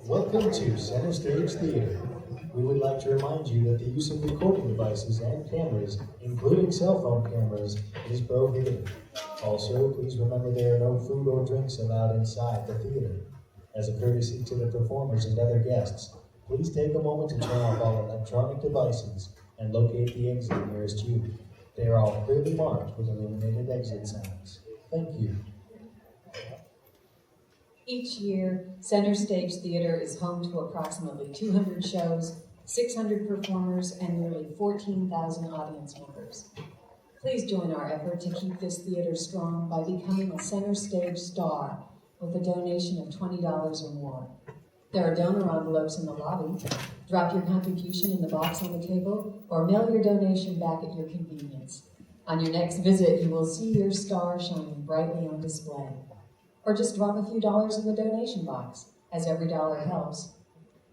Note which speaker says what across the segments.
Speaker 1: Welcome to Center Stage Theater. We would like to remind you that the use of recording devices and cameras, including cell phone cameras, is prohibited. Also, please remember there are no food or drinks allowed inside the theater. As a courtesy to the performers and other guests, please take a moment to turn off all electronic devices and locate the exit nearest you. They are all clearly marked with illuminated exit signs. Thank you.
Speaker 2: Each year, Center Stage Theater is home to approximately 200 shows, 600 performers, and nearly 14,000 audience members. Please join our effort to keep this theater strong by becoming a Center Stage star with a donation of $20 or more. There are donor envelopes in the lobby. Drop your contribution in the box on the table, or mail your donation back at your convenience. On your next visit, you will see your star shining brightly on display. Or just drop a few dollars in the donation box, as every dollar helps.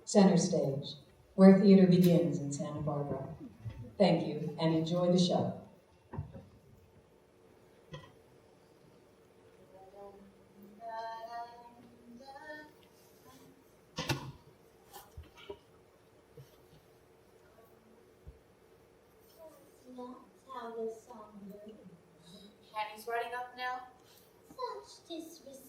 Speaker 2: Center Stage, where theater begins in Santa Barbara. Thank you, and enjoy the show.
Speaker 3: Kenny's writing up now?
Speaker 4: Such disrespect.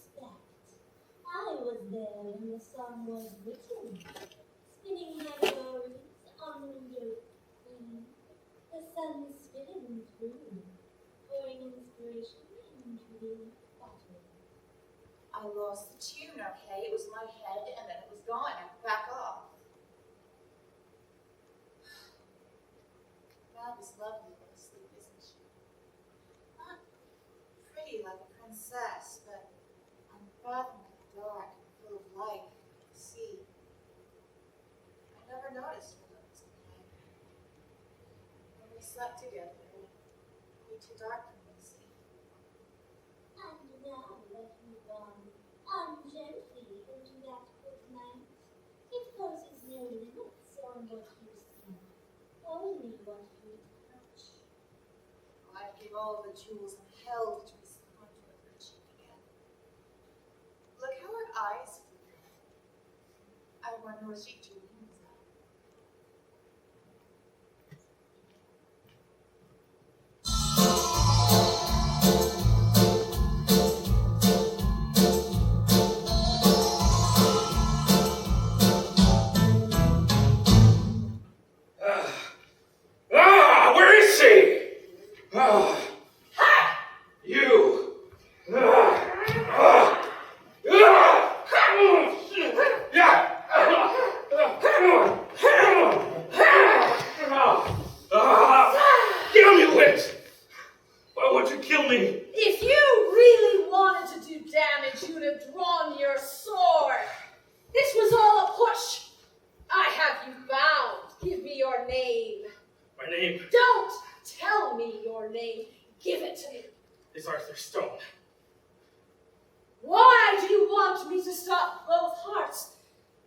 Speaker 4: I was there when the song was written, spinning my words on the yoke queen. The sun spinning through, pouring inspiration into the battle.
Speaker 3: I lost the tune, okay? It was in my head and then it was gone. Now back off. Val is lovely but asleep, isn't she? Not pretty like a princess, but unfathomably dark and full of life, sea. I never noticed her looks behind her. When we slept together, it would be too dark for me to see.
Speaker 4: And now let me run ungently into that good night. It poses no limits on what you see, only what you touch.
Speaker 3: I'd give all the jewels in hell to trace the contour of her cheek again. Look how her eyes flicker. I wonder what she dreams of.
Speaker 5: Where is she? You. Damn you, witch! Why would you kill me?
Speaker 6: If you really wanted to do damage, you'd have drawn your sword. This was all a push. I have you bound. Give me your name.
Speaker 5: My name
Speaker 6: Don't tell me your name. Give it to me.
Speaker 5: is Arthur Stone.
Speaker 6: Why do you want me to stop both hearts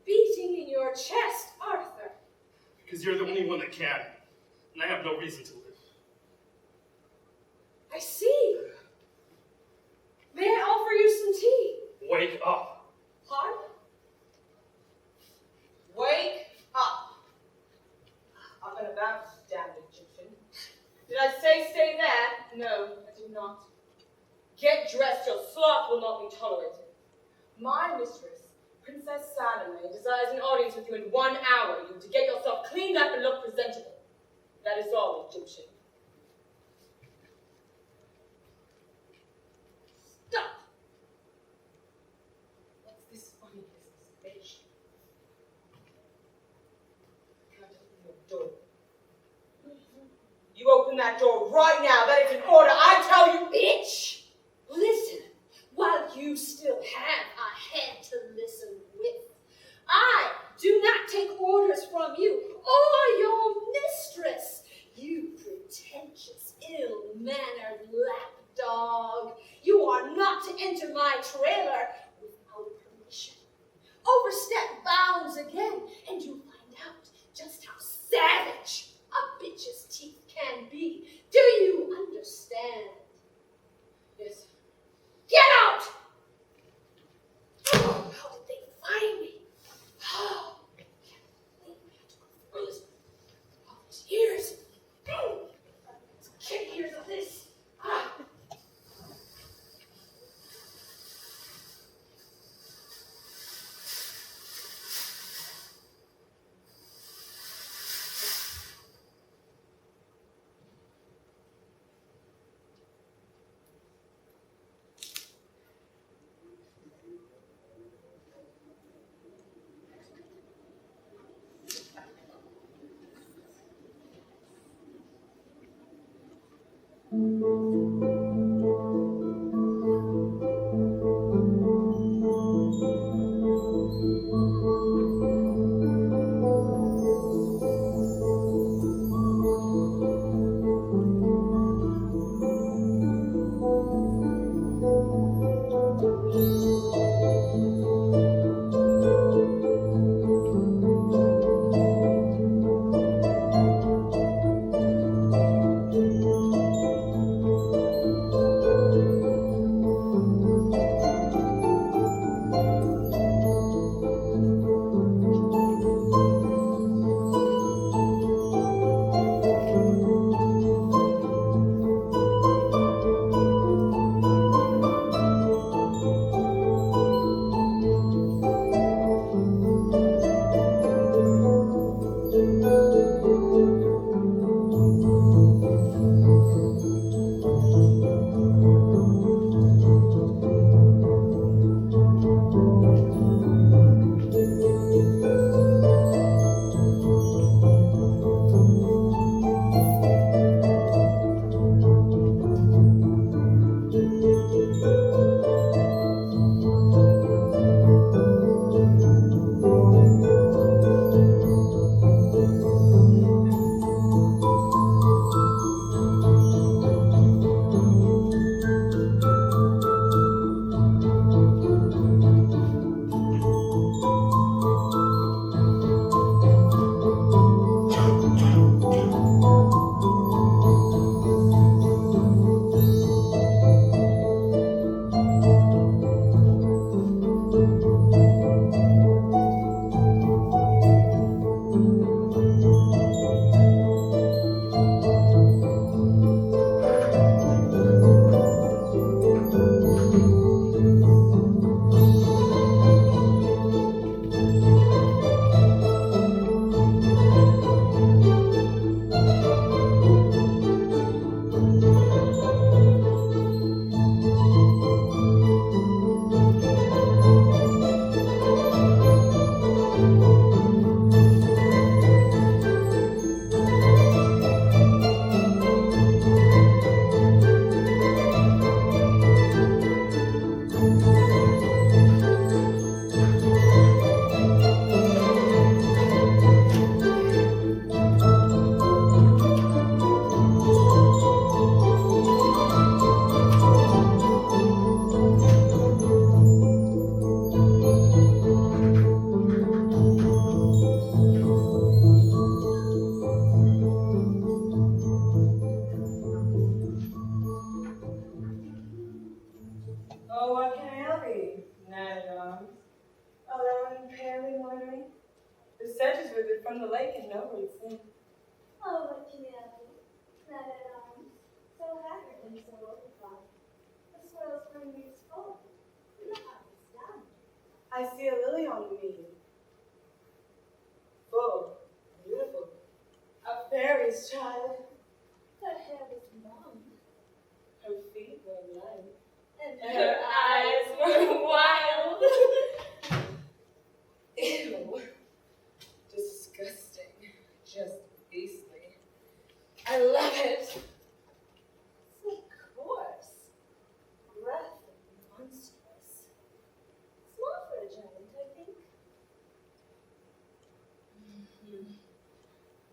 Speaker 6: beating in your chest, Arthur?
Speaker 5: Because you're the only one that can, and I have no reason to live.
Speaker 6: I see. May I offer you some tea?
Speaker 5: Wake up.
Speaker 6: Pardon? Wake up. I'm gonna bounce, damned Egyptian. Did I say stay there? No, I did not. Get dressed, your sloth will not be tolerated. My mistress, Princess Salome, desires an audience with you in 1 hour. You to get yourself cleaned up and look presentable. That is all, Egyptian. Stop! What's this funny business, bitch? Can't open your door. You open that door right now. That is an order. I tell you, bitch! Listen, while you still have a head to listen with. I do not take orders from you or your mistress. You pretentious, ill-mannered lapdog. You are not to enter my trailer without permission. Overstep bounds again, and you'll find out just how savage a bitch's teeth can be. Do you understand? driven from the lake and no reason.
Speaker 4: Oh, what can I do? Not at arms, so haggard and so overcome. The swirls bring me full, and the harvest done.
Speaker 6: I see a lily on the mead. Full, beautiful. A fairy's child.
Speaker 4: Her hair was long,
Speaker 6: Her feet were light.
Speaker 4: and her eyes were wild.
Speaker 6: Ew. Disgusting. Just beastly. I love it. So coarse. Rough and monstrous.
Speaker 4: Small for a giant, I think.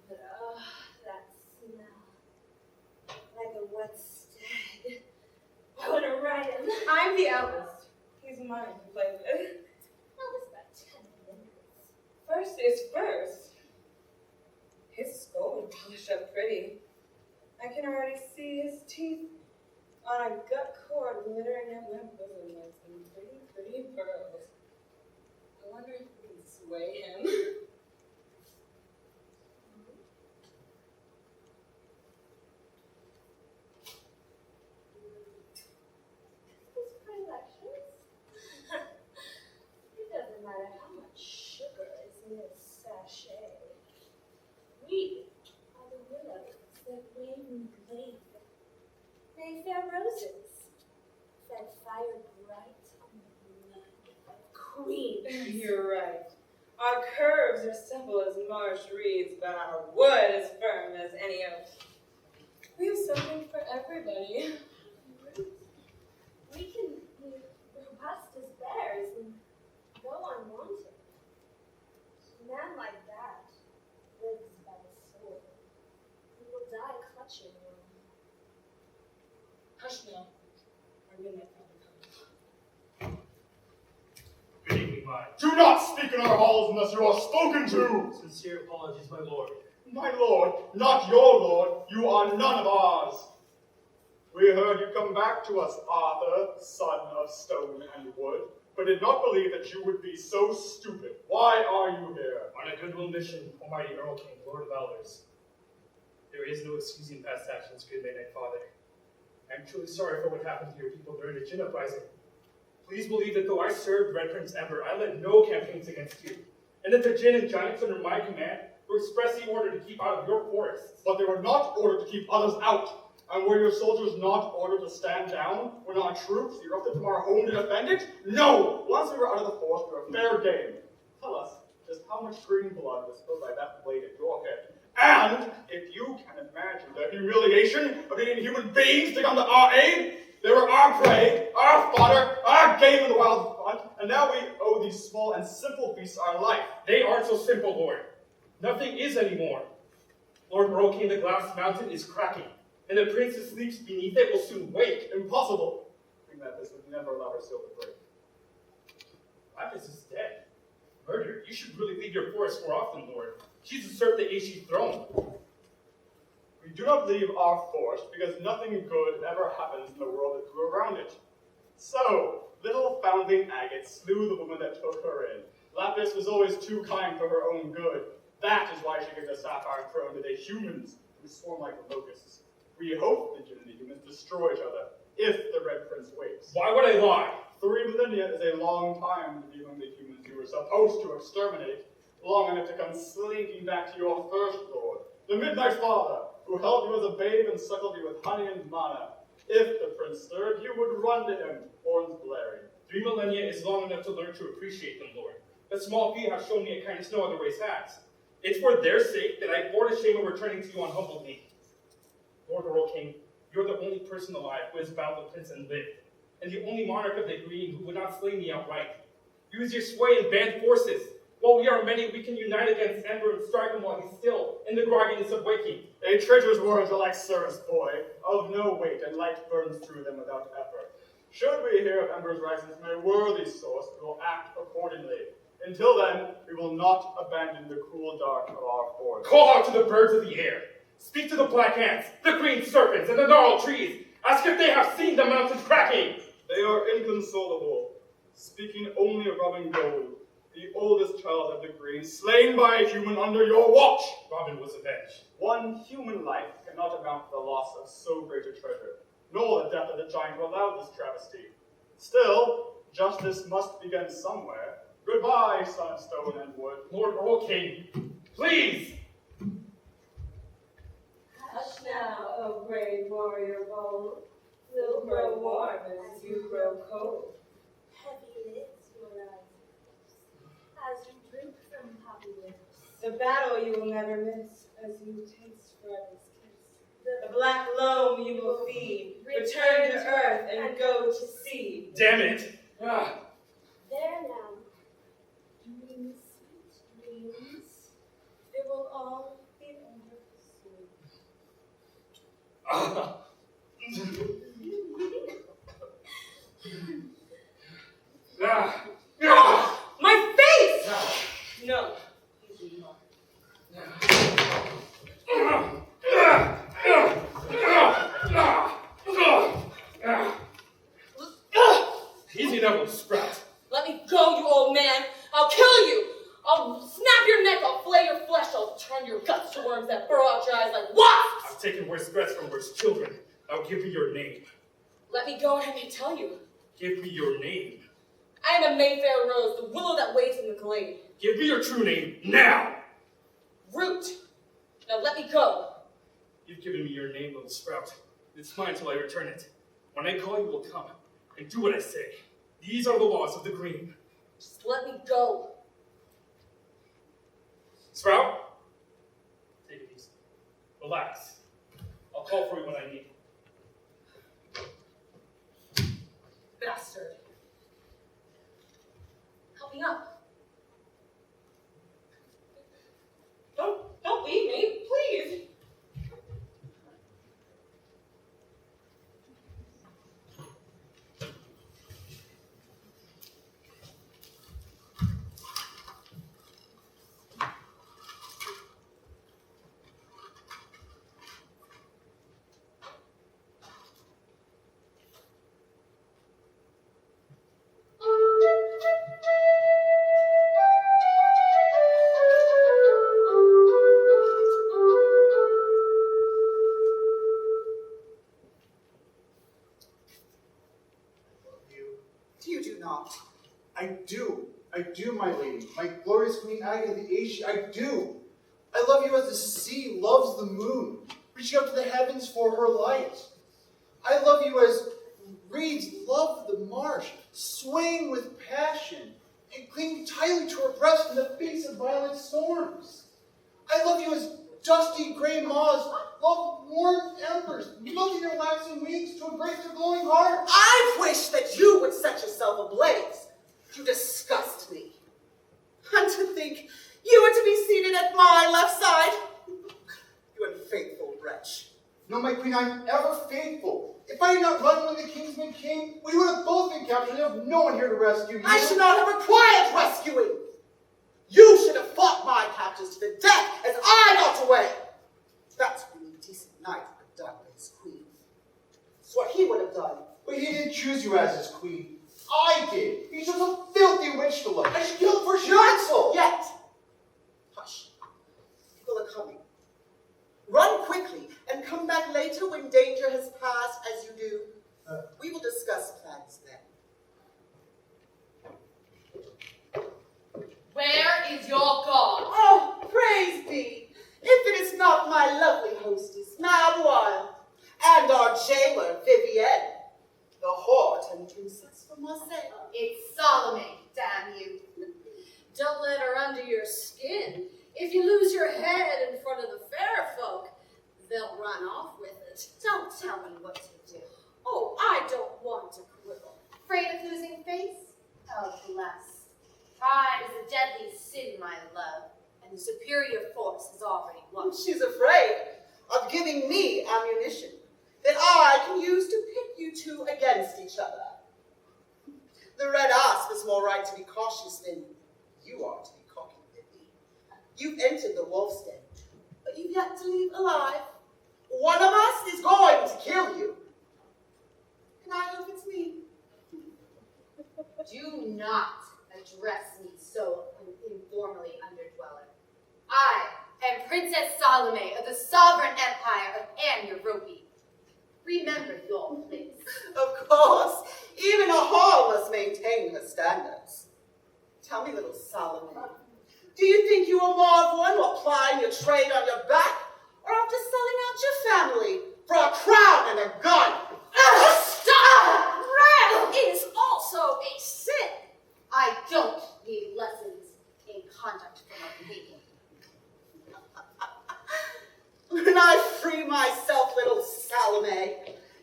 Speaker 6: But oh, that smell. Like a wet stag. I want to ride him. I'm the eldest. He's mine to play with.
Speaker 4: That was about 10 minutes.
Speaker 6: First is first. His skull would polish up pretty. I can already see his teeth on a gut cord glittering at my bosom like some pretty, pretty pearls. I wonder if we can sway him.
Speaker 4: His predilections? It doesn't matter how much sugar is in this sachet. We are the willows that wave and glade. They fair roses, that fire bright on the blood of queens.
Speaker 6: You're right. Our curves are simple as marsh reeds, but our wood is firm as any oak. We have something for everybody.
Speaker 4: We can be robust as bears and go unwanted. A man like that lives by the sword. He will die clutching one.
Speaker 6: Hush now. Our midnight probably comes.
Speaker 5: Good evening, my
Speaker 7: Do not speak in our halls unless you are spoken to!
Speaker 5: sincere apologies, my lord.
Speaker 7: My lord, not your lord, you are none of ours. We heard you come back to us, Arthur, son of stone and wood, but did not believe that you would be so stupid. Why are you here?
Speaker 5: On a goodwill mission, Almighty Earl King, Lord of Elders. There is no excusing past actions, good midnight father. I am truly sorry for what happened to your people during the Djinn uprising. Please believe that though I served Red Prince Ember, I led no campaigns against you, and that the Djinn and giants under my command were expressly ordered to keep out of your forests.
Speaker 7: But they were not ordered to keep others out. And were your soldiers not ordered to stand down when our troops erupted from our home to defend it? No! Once we were out of the forest, we were fair game. Tell us just how much green blood was spilled by that blade at your head. And if you can imagine the humiliation of needing human beings to come to our aid, they were our prey, our fodder, our game in the wild hunt, and now we owe these small and simple beasts our life.
Speaker 5: They aren't so simple, Lord. Nothing is anymore. Lord Earl King, the glass mountain is cracking, and the prince who sleeps beneath it will soon wake.
Speaker 7: Impossible. Queen Memphis would never allow her seal to break.
Speaker 5: Lapis is dead. Murdered. You should really leave your forest more often, Lord. She's usurped the Aeshi's throne.
Speaker 7: We do not leave our forest because nothing good ever happens in the world that grew around it. So, little foundling Agate slew the woman that took her in. Lapis was always too kind for her own good. That is why she gives a sapphire throne to the humans who swarm like locusts. We hope the Djinn and the humans destroy each other, if the Red Prince wakes.
Speaker 5: Why would I lie?
Speaker 7: 3 millennia is a long time to be among the humans you were supposed to exterminate, long enough to come slinking back to your first lord, the Midnight Father, who held you as a babe and suckled you with honey and manna. If the prince stirred, you would run to him, horns blaring.
Speaker 5: 3 millennia is long enough to learn to appreciate them, Lord. But small feet have shown me a kindness no other race has. It's for their sake that I bore the shame of returning to you on humble knee. Lord Earl King, you're the only person alive who has bound the prince and lived, and the only monarch of the Green who would not slay me outright. Use your sway and band forces. While we are many, we can unite against Ember and strike him while he's still, in the grogginess of waking.
Speaker 7: A traitor's words are like service, boy, of no weight, and light burns through them without effort. Should we hear of Ember's rising from a worthy source, we will act accordingly. Until then, we will not abandon the cool dark of our forest.
Speaker 5: Call out to the birds of the air. Speak to the black ants, the green serpents, and the gnarled trees. Ask if they have seen the mountains cracking.
Speaker 7: They are inconsolable, speaking only of rubbing gold. The oldest child of the green, slain by a human under your watch.
Speaker 5: Robin was avenged.
Speaker 7: One human life cannot amount to the loss of so great a treasure, nor the death of the giant who allowed this travesty. Still, justice must begin somewhere. Goodbye, son of stone and wood.
Speaker 5: Lord Earl King, please!
Speaker 8: Hush now, O brave warrior bold. We'll grow warm as you grow cold.
Speaker 4: Heavy lids your eyes as you drink from poppy lips.
Speaker 8: The battle you will never miss as you taste forever's kiss. The black loam you will feed, return to earth and go to sea.
Speaker 5: Damn it! Ah.
Speaker 4: There now, dreams, sweet dreams. It will all be over soon.
Speaker 5: Ah. Ah. Ah.
Speaker 8: My face! No.
Speaker 5: Easy now, Sprout.
Speaker 6: Let me go, you old man. I'll kill you. I'll snap your neck. I'll flay your flesh. I'll turn your guts to worms that burrow out your eyes like wasps.
Speaker 5: I've taken worse threats from worse children. I'll give you your name.
Speaker 6: Let me go and I may tell you.
Speaker 5: Give me your name.
Speaker 6: I am a Mayfair rose, the willow that waits in the glade.
Speaker 5: Give me your true name now.
Speaker 6: Root. Now let me go.
Speaker 5: You've given me your name, little Sprout. It's mine till I return it. When I call, you will come and do what I say. These are the laws of the green.
Speaker 6: Just let me go.
Speaker 5: Sprout, take it easy. Relax. I'll call for you when I need you.
Speaker 6: Bastard. Help me up. Don't leave me, please.
Speaker 9: You do not. I do. I do, my lady. My glorious Queen Agatha the Asia, I do. I love you as the sea loves the moon, reaching up to the heavens for her light. I love you as reeds love the marsh, swaying with passion, and clinging tightly to her breast in the face of violent storms. I love you as dusty gray moths love warm embers, melting their waxing wings to embrace their glowing heart.
Speaker 6: I wish that you would set yourself ablaze. You disgust me. And to think you were to be seated at my left side. You unfaithful wretch.
Speaker 9: No, my queen, I'm ever faithful. If I had not run when the kingsman came, we would have both been captured and have no one here to rescue you.
Speaker 6: I should not have required rescuing. You should have fought my captors to the death as I got away. That's what a decent knight would have done with his queen. That's what he would have done.
Speaker 9: But he didn't choose you as his queen. I did. He chose a filthy witch to love. I should kill him for sure.
Speaker 6: Yet. Hush. People are coming. Run quickly and come back later when danger has passed as you do. We will discuss plans then. Where is your god? Oh, praise be, if it is not my lovely hostess, Madame Wilde, and our jailer, Vivienne, the whore and princess from Marseille.
Speaker 10: It's Salome, damn you. Don't let her under your skin. If you lose your head in front of the fair folk, they'll run off with it.
Speaker 3: Don't tell me what to do.
Speaker 10: Oh, I don't want to quibble.
Speaker 3: Afraid of losing face? Oh, bless. Pride is a deadly sin, my love, and the superior force has already won.
Speaker 6: She's afraid of giving me ammunition that I can use to pit you two against each other. The red asp is more right to be cautious than you are to be cocky, Vivi. You've entered the wolf's den, but you've yet to leave alive. One of us is going to kill you. And I hope it's me.
Speaker 3: Do not address me so
Speaker 10: informally underdweller. I am Princess Salome of the sovereign empire of Anuropi. Remember your place.
Speaker 11: Of course, even a whore must maintain her standards. Tell me, little Salome, do you think you are more of one while plying your trade on your back, or after selling out your family for a crown and a gun?
Speaker 10: Stop! Wrath is also a sin. I don't need lessons in conduct from a pagan.
Speaker 11: When I free myself, little Salome,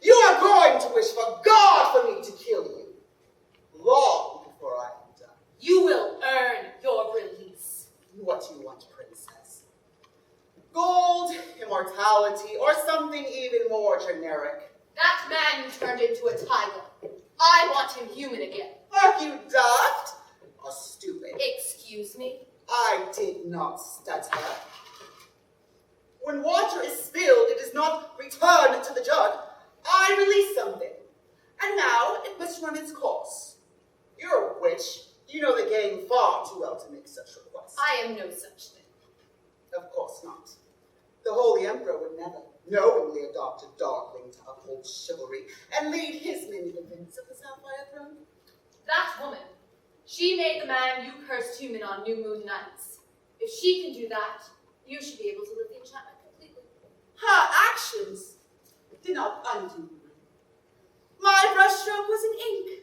Speaker 11: you are going to wish for God for me to kill you, long before I am done.
Speaker 10: You will earn your release.
Speaker 11: What do you want, princess? Gold, immortality, or something even more generic?
Speaker 10: That man you turned into a tiger. I want him human again.
Speaker 11: Are you daft or stupid?
Speaker 10: Excuse me?
Speaker 11: I did not stutter. When water is spilled, it is not returned to the jug. I release something, and now it must run its course. You're a witch. You know the game far too well to make such requests.
Speaker 10: I am no such thing.
Speaker 11: Of course not. The Holy Emperor would never knowingly adopt a darkling to uphold chivalry and lead his many defense of the Sapphire Throne.
Speaker 10: That woman, she made the man you cursed human on new moon nights. If she can do that, you should be able to lift the enchantment completely.
Speaker 11: Her actions did not undo mine. My brushstroke was in ink.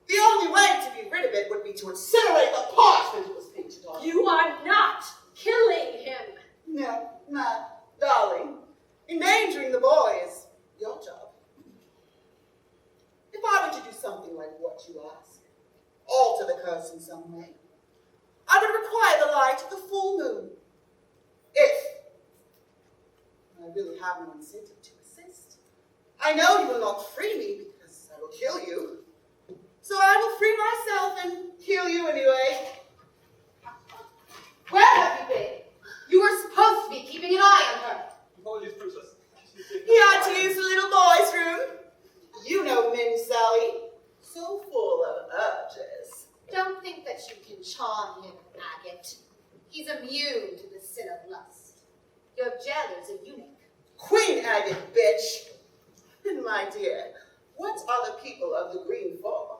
Speaker 11: The only way to be rid of it would be to incinerate the parchment it was painted on.
Speaker 10: You are not killing him.
Speaker 11: No, darling. Endangering the boy is your job. If I were to do something like what you ask, alter the curse in some way, I would require the light of the full moon. If I really have no incentive to assist. I know you will not free me because I will kill you. So I will free myself and kill you anyway.
Speaker 10: Where have you been? You were supposed to be keeping an eye on her.
Speaker 7: Apologies, princess.
Speaker 11: He had to use the little boy's room. You know Min Sally, so full of urges.
Speaker 10: Don't think that you can charm him, agate. He's immune to the sin of lust. Your jailer's a eunuch.
Speaker 11: Queen agate, bitch. And my dear, what are the people of the green for?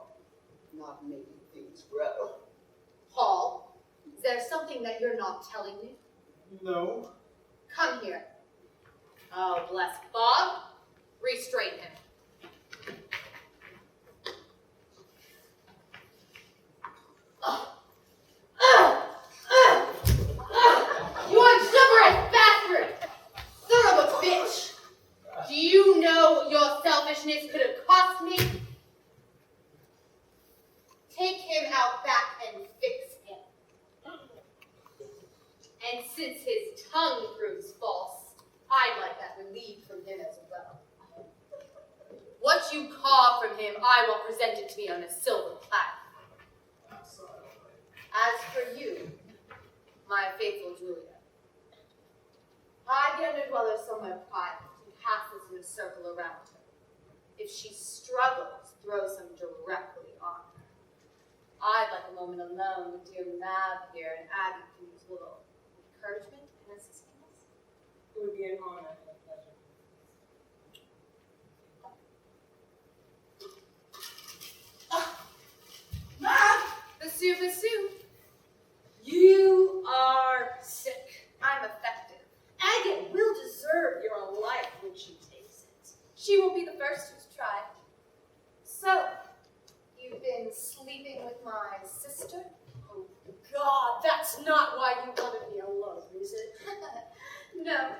Speaker 11: Not making things grow.
Speaker 10: Paul, is there something that you're not telling me?
Speaker 7: No.
Speaker 10: Come here. Oh, bless Bob. Restrain him. You exuberant bastard! Son of a bitch! Do you know your selfishness could have cost me? Take him out back and fix him. And since his tongue proves false, I'd like that relieved from him as well. What you carve from him, I want presented to me on a silver platter. As for you, my faithful Julia, hide the underdweller somewhere private and cast this in a circle around her. If she struggles, throw some directly on her. I'd like a moment alone with dear Mab here, and Abby can use a little encouragement and assistance.
Speaker 8: It would be an honor and a pleasure.
Speaker 10: Basoo.
Speaker 6: You are sick.
Speaker 10: I'm effective.
Speaker 6: Agate will deserve your life when she takes it.
Speaker 10: She won't be the first who's tried. So, you've been sleeping with my sister?
Speaker 6: Oh, God, that's not why you wanted me alone, is it?
Speaker 10: No.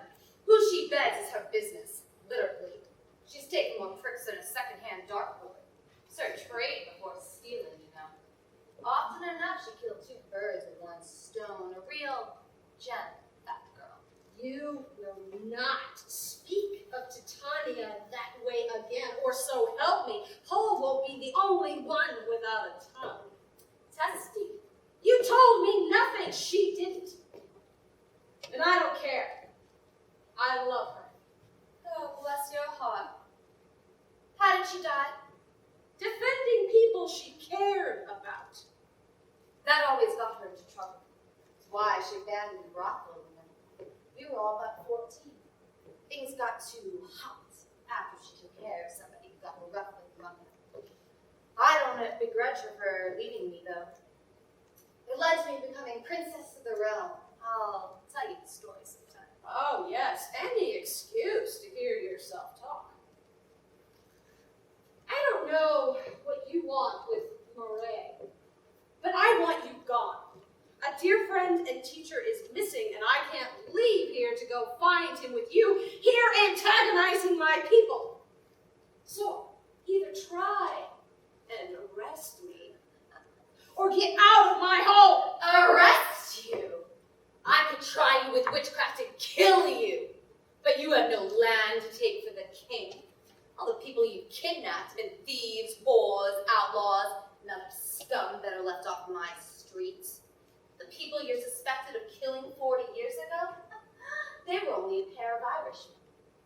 Speaker 10: Who she beds is her business, literally. She's taken more pricks than a second-hand dartboard. It's her trade before stealing, you know. Often enough, she killed 2 birds with 1 stone. A real gem, that girl.
Speaker 6: You will not speak of Titania that way again, or so help me. Paul won't be the only one without a tongue.
Speaker 10: Testy.
Speaker 6: You told me nothing. She didn't. And I don't care. I love her.
Speaker 10: Oh, bless your heart. How did she die?
Speaker 6: Defending people she cared about.
Speaker 10: That always got her into trouble. why she abandoned the brothel. We were all but 14. Things got too hot after she took care of somebody who got rough with the mother. I don't begrudge her for leaving me, though. It led to me becoming princess of the realm. I'll tell you the story sometime.
Speaker 6: Oh, yes, any excuse to hear yourself talk. I don't know what you want with Murray, but I want you gone. A dear friend and teacher is missing, and I can't leave here to go find him with you, here antagonizing my people. So, either try and arrest me, or get out of my home.
Speaker 10: Arrest you? I could try you with witchcraft and kill you, but you have no land to take for the king. All the people you've kidnapped have been thieves, whores, outlaws, and other scum that are left off my streets. The people you're suspected of killing 40 years ago, they were only a pair of Irishmen.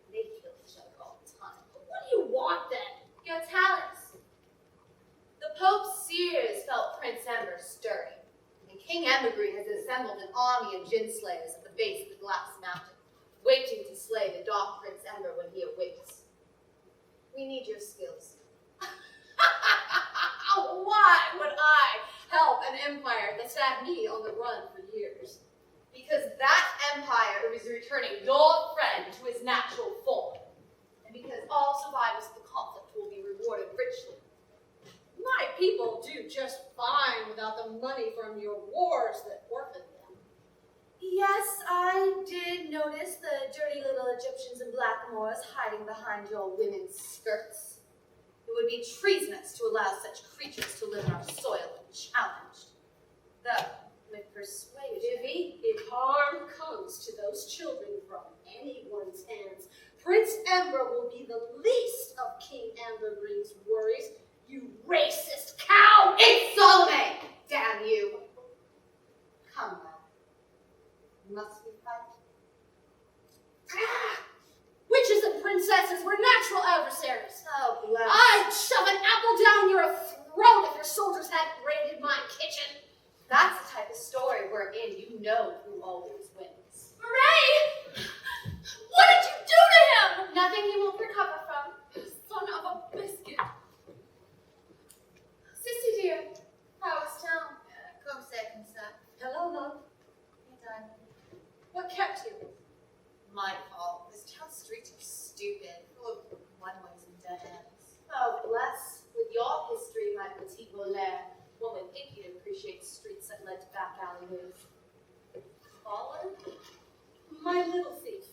Speaker 10: They killed each other all the time.
Speaker 6: What do you want then?
Speaker 10: Your talents. The Pope's seers felt Prince Ember stirring, and King Embergreen has assembled an army of Djinn slayers at the base of the Glass Mountain, waiting to slay the dark Prince Ember when he awakes. We need your skills.
Speaker 6: Why would I help an empire that's had me on the run for years?
Speaker 10: Because that empire is returning your friend to his natural form, and because all survivors of the conflict will be rewarded richly.
Speaker 6: My people do just fine without the money from your wars that orphaned them.
Speaker 10: Yes, I did notice the dirty little Egyptians and blackamoors hiding behind your women's skirts. It would be treasonous to allow such creatures to live on our soil unchallenged. Though, with persuasion...
Speaker 6: Vivi, if harm comes to those children from anyone's hands, Prince Ember will be the least of King Embergreen's worries. You racist cow!
Speaker 10: It's Salome! Damn you! Come now. Must we fight?
Speaker 6: Witches and princesses were natural adversaries.
Speaker 10: Oh, bless.
Speaker 6: I'd shove an apple down your throat if your soldiers hadn't raided my kitchen.
Speaker 10: That's the type of story we're in. You know who always wins.
Speaker 6: Murray! What did you do to him?
Speaker 10: Nothing he won't recover from.
Speaker 6: Son of a biscuit.
Speaker 10: Sissy dear, how is town? Come second, sir.
Speaker 6: Hello, love.
Speaker 10: Hey, darling.
Speaker 6: What kept you?
Speaker 10: My fault. This town streets are stupid, full of one-ways and dead ends. Oh, bless. With your history, my petite voleur, one would think you'd appreciate the streets that led to back alleyways. Fallen?
Speaker 6: My little thief.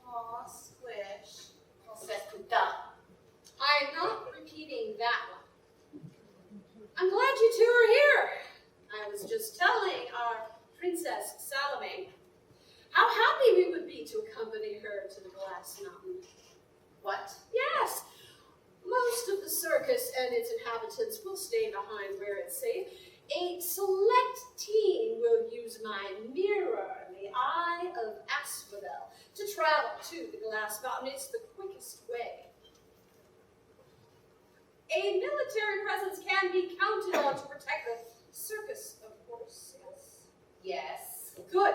Speaker 10: Aw, squish. All set to done.
Speaker 6: I'm not repeating that one. I'm glad you two are here. I was just telling our Princess Salome how happy we would be to accompany her to the Glass Mountain.
Speaker 10: What?
Speaker 6: Yes, most of the circus and its inhabitants will stay behind where it's safe. A select team will use my mirror, the Eye of Asphodel, to travel to the Glass Mountain. It's the quickest way. A military presence can be counted on to protect the circus, of course, yes?
Speaker 10: Yes.
Speaker 6: Good.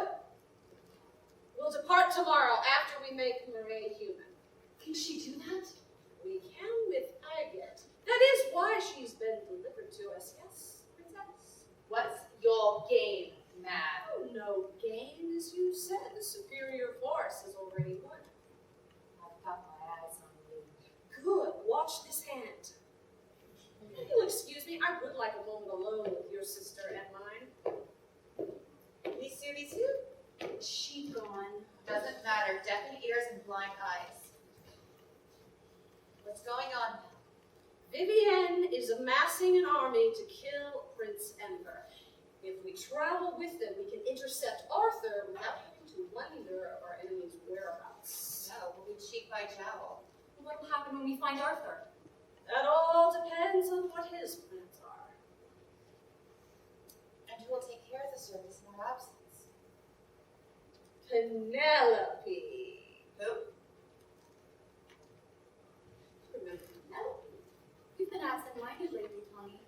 Speaker 6: We'll depart tomorrow after we make Murray human.
Speaker 10: Can she do that?
Speaker 6: We can with Agate. That is why she's been delivered to us, yes, Princess?
Speaker 10: What's your game, mad?
Speaker 6: Oh, no game, as you said. The superior force has already won.
Speaker 10: I've got my eyes on you.
Speaker 6: Good. Watch this hand. If you'll excuse me, I would like a moment alone with your sister and mine.
Speaker 10: Me too.
Speaker 6: She gone.
Speaker 10: Doesn't matter. Deafened ears and blind eyes. What's going on?
Speaker 6: Vivienne is amassing an army to kill Prince Ember. If we travel with them, we can intercept Arthur without having to wonder of our enemy's whereabouts.
Speaker 10: No, we'll be cheek by jowl.
Speaker 2: What will happen when we find Arthur?
Speaker 6: That all depends on what his plans are.
Speaker 10: And who will take care of the service in our absence?
Speaker 6: Penelope.
Speaker 10: Who?
Speaker 6: Remember Penelope?
Speaker 2: You've been absent-minded lately, Tony.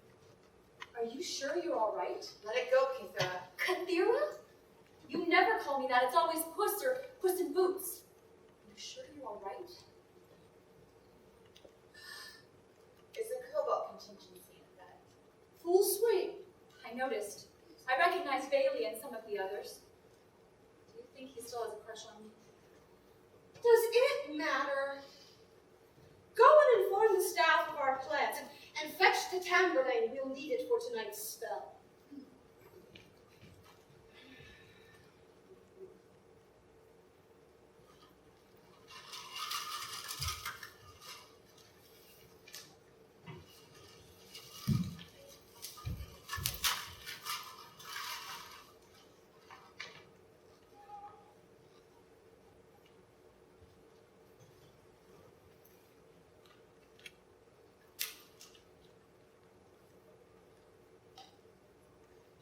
Speaker 2: Are you sure you're all right?
Speaker 10: Let it go, Kithera.
Speaker 2: Kathira?
Speaker 10: me that. It's always Puss or Puss in Boots. Are you sure you're all right?
Speaker 3: Is a cobalt contingency in effect?
Speaker 10: Full swing. I noticed. I recognized Bailey and some of the others. Do you think he still has a crush on me?
Speaker 6: Does it matter? Go and inform the staff of our plans and fetch the tambourine. We'll need it for tonight's spell.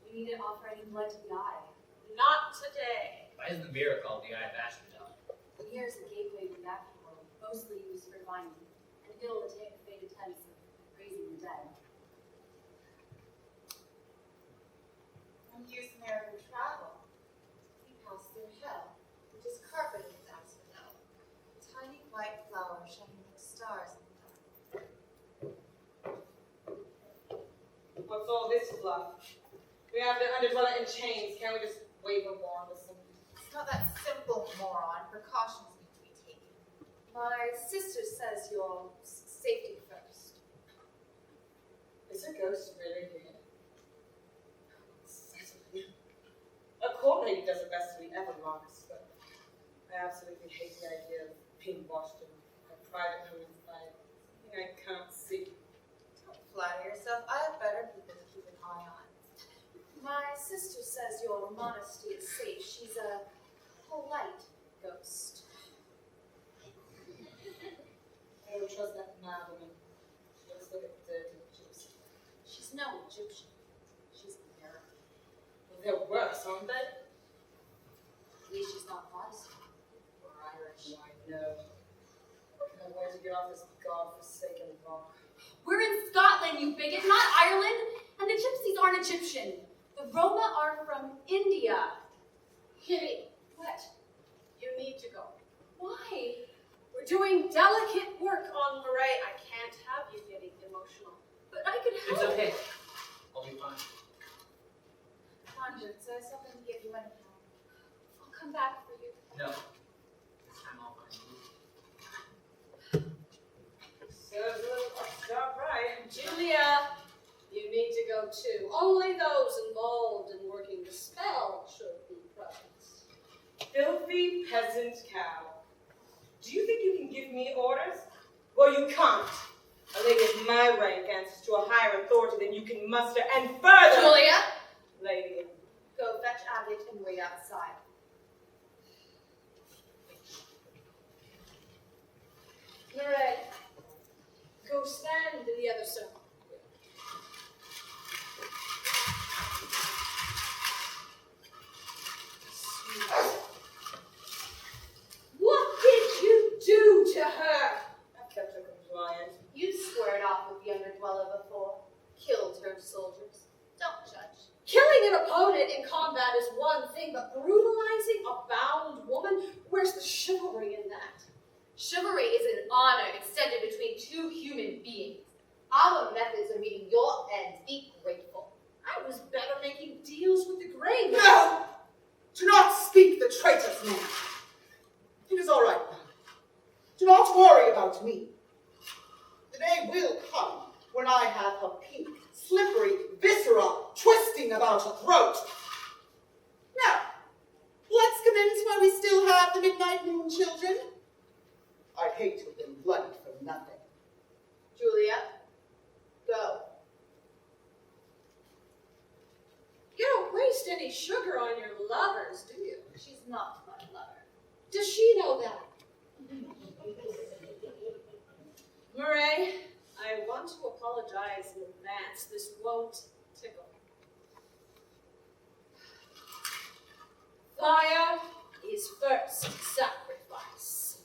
Speaker 10: We need to offer any blood to the eye.
Speaker 6: Not today.
Speaker 12: Why is the mirror called the Eye of Ashmedal?
Speaker 10: The mirror is a gateway to the afterworld, mostly used for divining, and it'll attain the fated tenets of raising the dead.
Speaker 3: When used mirror for travel, we pass through hell, which is carpeted with asphodel. Tiny white flowers shining like stars in the dark.
Speaker 8: What's all this fluff? We have the underdweller in chains. Can't we just wave a wand with some?
Speaker 3: It's not that simple, moron. Precautions need to be taken.
Speaker 10: My sister says your safety first.
Speaker 8: Is a ghost really here? Certainly. A court lady does the best we ever lost, but I absolutely hate the idea of being washed in a private ruins by something I can't see.
Speaker 3: Don't flatter yourself. I have better people to keep an eye on.
Speaker 10: My sister says your modesty is safe. She's a polite ghost.
Speaker 8: I don't trust that mad woman. She looks like a dirty gypsy.
Speaker 10: She's no Egyptian. She's American.
Speaker 8: Well, they're worse, aren't they?
Speaker 10: At least she's not Protestant or Irish.
Speaker 8: I know. No way to get off this godforsaken rock.
Speaker 10: We're in Scotland, you bigot, not Ireland. And the gypsies aren't Egyptian. The Roma are from India.
Speaker 6: Kitty,
Speaker 10: What?
Speaker 6: you need to go.
Speaker 10: Why?
Speaker 6: We're doing delicate work on Murray. I can't have you getting emotional.
Speaker 10: But I could help.
Speaker 12: It's okay. I'll be fine.
Speaker 3: Conscience, there's something to give you anyhow.
Speaker 10: I'll come back for you.
Speaker 12: No. This time I'll find you.
Speaker 8: Serves a little upstart right.
Speaker 6: Julia, you need to go too. Only those involved in working the spell should be present.
Speaker 8: Filthy peasant cow. Do you think you can give me orders? Well, you can't. A lady of my rank answers to a higher authority than you can muster, and further...
Speaker 10: Julia,
Speaker 8: Lady.
Speaker 10: go fetch Abby and wait outside.
Speaker 6: Murray, go stand in the other circle. What did you do to her?
Speaker 8: I kept her compliant.
Speaker 10: You squared off with the underdweller before. Killed her soldiers. Don't judge.
Speaker 6: Killing an opponent in combat is one thing, but brutalizing a bound woman, where's the chivalry in that?
Speaker 10: Chivalry is an honor extended between two human beings. Our methods of meeting your ends. Be grateful.
Speaker 6: I was better making deals with the grave.
Speaker 11: No! Do not speak the traitor's name. It is all right now. Do not worry about me. The day will come when I have her pink, slippery viscera twisting about her throat. Now, let's commence while we still have the midnight moon, children. I'd hate to have been bloodied for nothing.
Speaker 10: Julia, go.
Speaker 6: You don't waste any sugar on your lovers, do you?
Speaker 10: She's not my lover.
Speaker 6: Does she know that? Murray, I want to apologize in advance. This won't tickle. Fire is first sacrifice.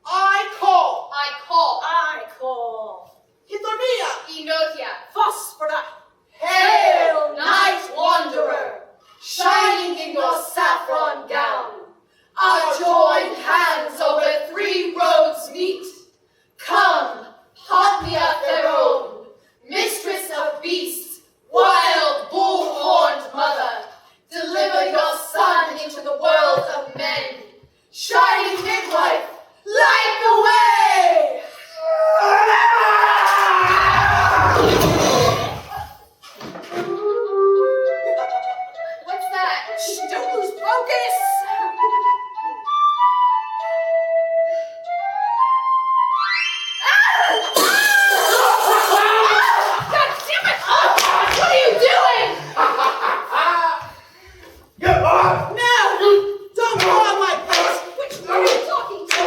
Speaker 11: I call
Speaker 10: I call.
Speaker 6: I call.
Speaker 11: Titania,
Speaker 10: Enotia.
Speaker 6: Phosphora.
Speaker 11: hail, night wanderer, shining
Speaker 10: in your saffron gown. Our joined hands over 3 roads meet. Come, Hatmia Theron, mistress of beasts, wild bull-horned mother, deliver your son into the world of men. Shining midwife, light the way! What's that?
Speaker 6: Shh, don't lose focus!
Speaker 10: God damn it! What are you doing?
Speaker 9: Get off!
Speaker 11: No! Don't go on like this!
Speaker 6: Which one are you talking to?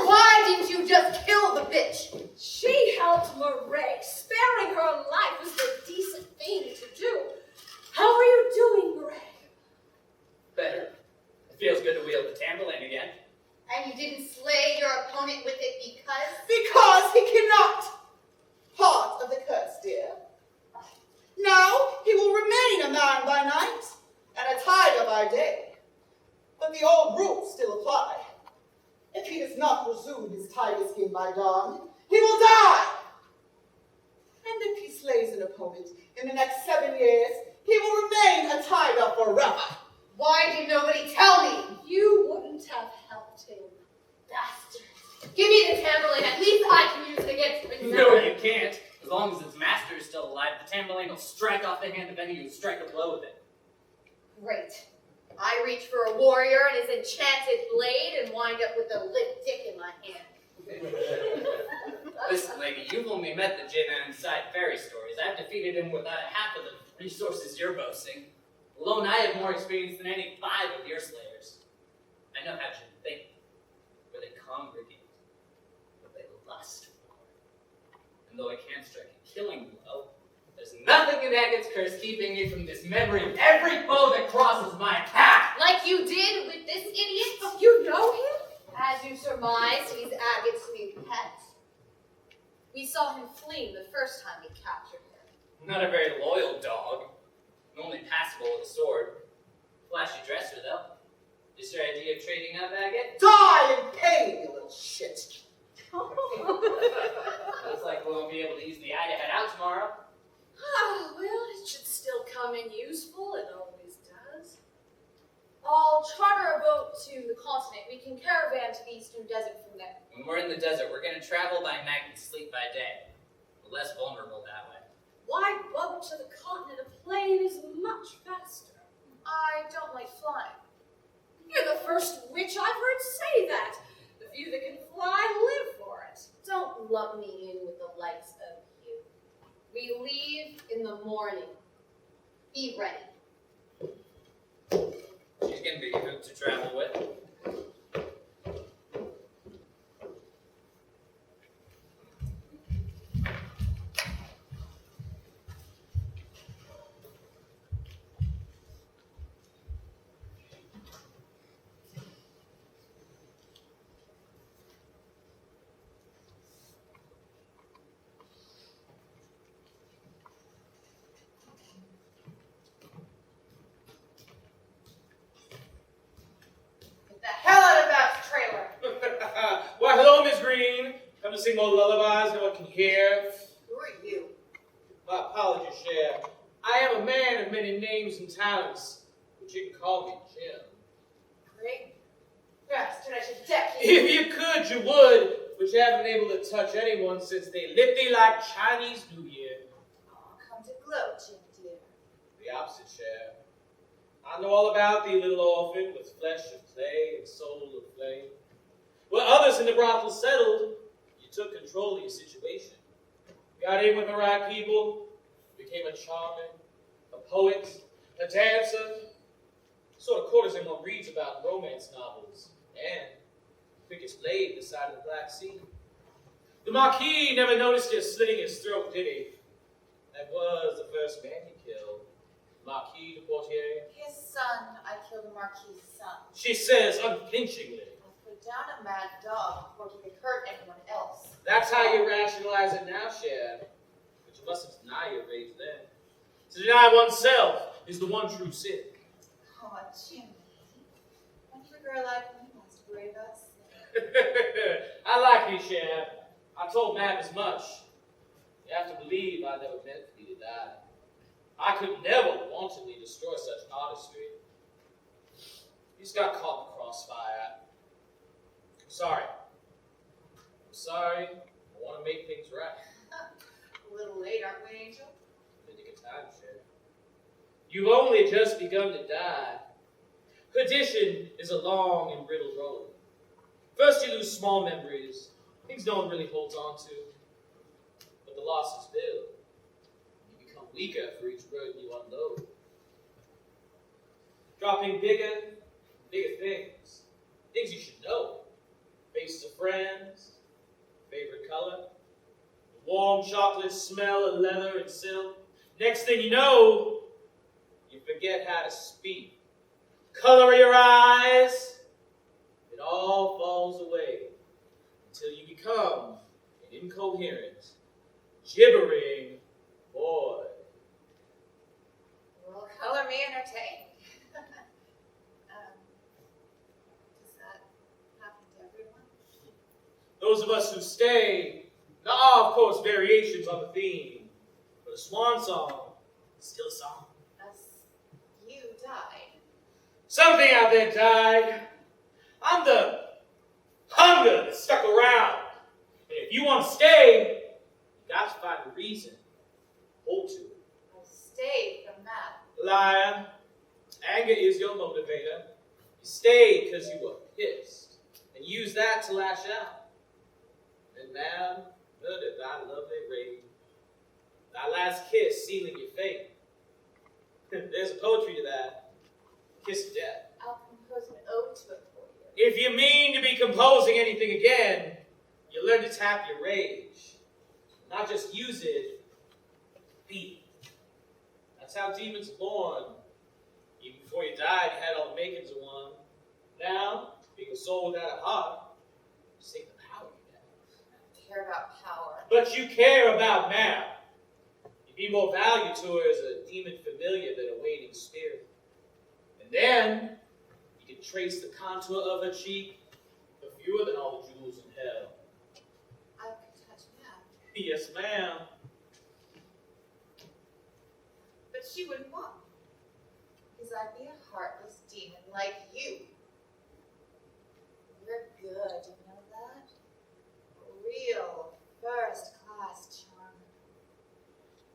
Speaker 10: Why didn't you just kill the bitch?
Speaker 6: She helped Murray. Sparing her life was the decent thing to do. How are you doing, Murray?
Speaker 12: Better. It feels good to wield the tambourine again.
Speaker 10: And you didn't slay your opponent with it because?
Speaker 11: Because he cannot. Part of the curse, dear. Now he will remain a man by night and a tiger by day. But the old rules still apply. If he does not resume his tiger skin by dawn, he will die. And if he slays an opponent in the next 7 years, he will remain a tiger forever.
Speaker 10: Why did nobody tell me?
Speaker 6: You wouldn't have helped him.
Speaker 10: Bastard. Give me the tambourine. At least I can use it against Prince
Speaker 12: No,
Speaker 10: Ember.
Speaker 12: you can't. As long as its master is still alive, the tambourine will strike off the hand of any who strike a blow with it.
Speaker 10: Great. I reach for a warrior and his enchanted blade and wind up with a limp dick in my hand.
Speaker 12: Listen, lady, you've only met the Djinn inside fairy stories. I've defeated him without half of the resources you're boasting. Alone, I have more experience than any 5 of your slayers. I know how Djinn think, where they congregate, what they lust for. And though I can't strike a killing blow, there's nothing in Agate's curse keeping me from this memory of every foe that crosses my path.
Speaker 10: Like you did with this idiot?
Speaker 6: You know him?
Speaker 10: As you surmised, he's Agate's new pet. We saw him fleeing the first time we captured him.
Speaker 12: Not a very loyal dog. Only passable with a sword. Flashy dresser, though. Is your idea of trading up, Agate?
Speaker 11: Die in pain, you little shit.
Speaker 12: Looks like we won't be able to use the eye to head out tomorrow.
Speaker 6: Ah, well, it should still come in useful. It always does. I'll charter a boat to the continent. We can caravan to the eastern desert from there.
Speaker 12: When we're in the desert, we're going to travel by night and sleep by day. We're less vulnerable that way.
Speaker 6: Why boat to the continent? A plane is much faster.
Speaker 10: I don't like flying.
Speaker 6: You're the first witch I've heard say that. The few that can fly live for it.
Speaker 10: Don't lump me in with the likes of you. We leave in the morning. Be ready.
Speaker 12: She's going to be good to travel with.
Speaker 10: Get the hell out of that trailer.
Speaker 13: Why, hello, Miss Green. Come to sing more lullabies no one can hear.
Speaker 11: Who are you?
Speaker 13: My apologies, Cher. I am a man of many names and talents, but you can call me Jim.
Speaker 6: Great bastard, I should deck you.
Speaker 13: If you could, you would, but you haven't been able to touch anyone since they lit thee like Chinese New Year.
Speaker 6: Oh, come to gloat, Jim dear.
Speaker 13: The opposite, Cher. I know all about thee, little orphan, with flesh of clay and soul of flame. Where others in the brothel settled, you took control of your situation. Got in with the right people, became a charmer, a poet, a dancer, sort of courtesan one reads about in romance novels, and quickest blade this side of the Black Sea. The Marquis never noticed you slitting his throat, did he? That was the first man you killed. Marquis de Portier.
Speaker 3: His son, I killed the Marquis' son.
Speaker 13: She says unflinchingly.
Speaker 3: I put down a mad dog before he could hurt anyone else.
Speaker 13: That's how you rationalize it now, Cher. But you mustn't deny your rage then. To deny oneself is the one true sin.
Speaker 3: Oh, Jimmy. When you a girl like me wants to worry about sin.
Speaker 13: I like you, Cher. I told Matt as much. You have to believe I never meant for you to die. I could never wantonly destroy such artistry. You just got caught in the crossfire. I'm sorry. I'm sorry. I want to make things right.
Speaker 3: A little late, aren't we, Angel?
Speaker 13: In the good time, Cher. You've only just begun to die. Perdition is a long and brittle road. First you lose small memories, things no one really holds on to. But the losses build. You become weaker for each burden you unload. Dropping bigger things. Things you should know. Faces of friends, favorite color, the warm chocolate smell of leather and silk. Next thing you know, you forget how to speak. Color of your eyes, it all falls away until you become an incoherent, gibbering boy.
Speaker 3: Well, color me entertained. Does that happen to everyone?
Speaker 13: Those of us who stay, there are, of course, variations on the theme, but a swan song is still a song.
Speaker 3: As you died.
Speaker 13: Something out there died. I'm the hunger that stuck around. And if you want to stay, you got to find a reason. Hold to it.
Speaker 3: I stayed from that.
Speaker 13: Liar. Anger is your motivator. You stayed because you were pissed. And used that to lash out. And man, murdered thy lovely rage. Thy last kiss sealing your fate. There's a poetry to that. Kiss of death.
Speaker 3: I'll compose an ode to it for you.
Speaker 13: If you mean to be composing anything again, you learn to tap your rage. Not just use it, be it. That's how demons are born. Even before you died, you had all the makings of one. Now, being a soul without a heart, just take the power you have.
Speaker 3: I don't care about power.
Speaker 13: But you care about man. You'd be more value to her as a demon familiar than a waning spirit. And then, you can trace the contour of her cheek for fewer than all the jewels in hell.
Speaker 3: I could touch Mab.
Speaker 13: Yes, ma'am.
Speaker 3: But she wouldn't want me. Because I'd be a heartless demon like you. You're good, you know that? A real first-class charmer.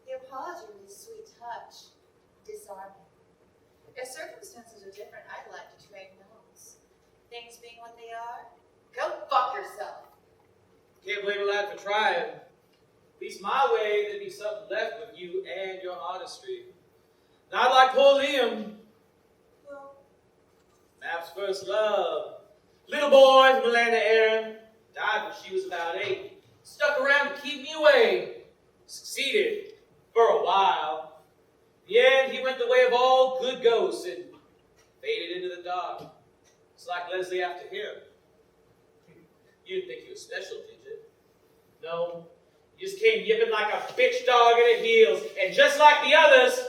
Speaker 3: The apology was a sweet touch, disarming. If circumstances are different, I'd like to trade notes. Things being what they are, go fuck yourself.
Speaker 13: Can't blame a lad for trying. At least my way, there'd be something left with you and your artistry. Not like poor Liam.
Speaker 3: Well,
Speaker 13: Map's first love. Little boy from the land of Aaron. Died when she was about 8. Stuck around to keep me away. Succeeded for a while. In the end, he went the way of all good ghosts and faded into the dark. It's like Leslie after him. You didn't think he was special, did you? No. You just came yipping like a bitch dog at her heels. And just like the others,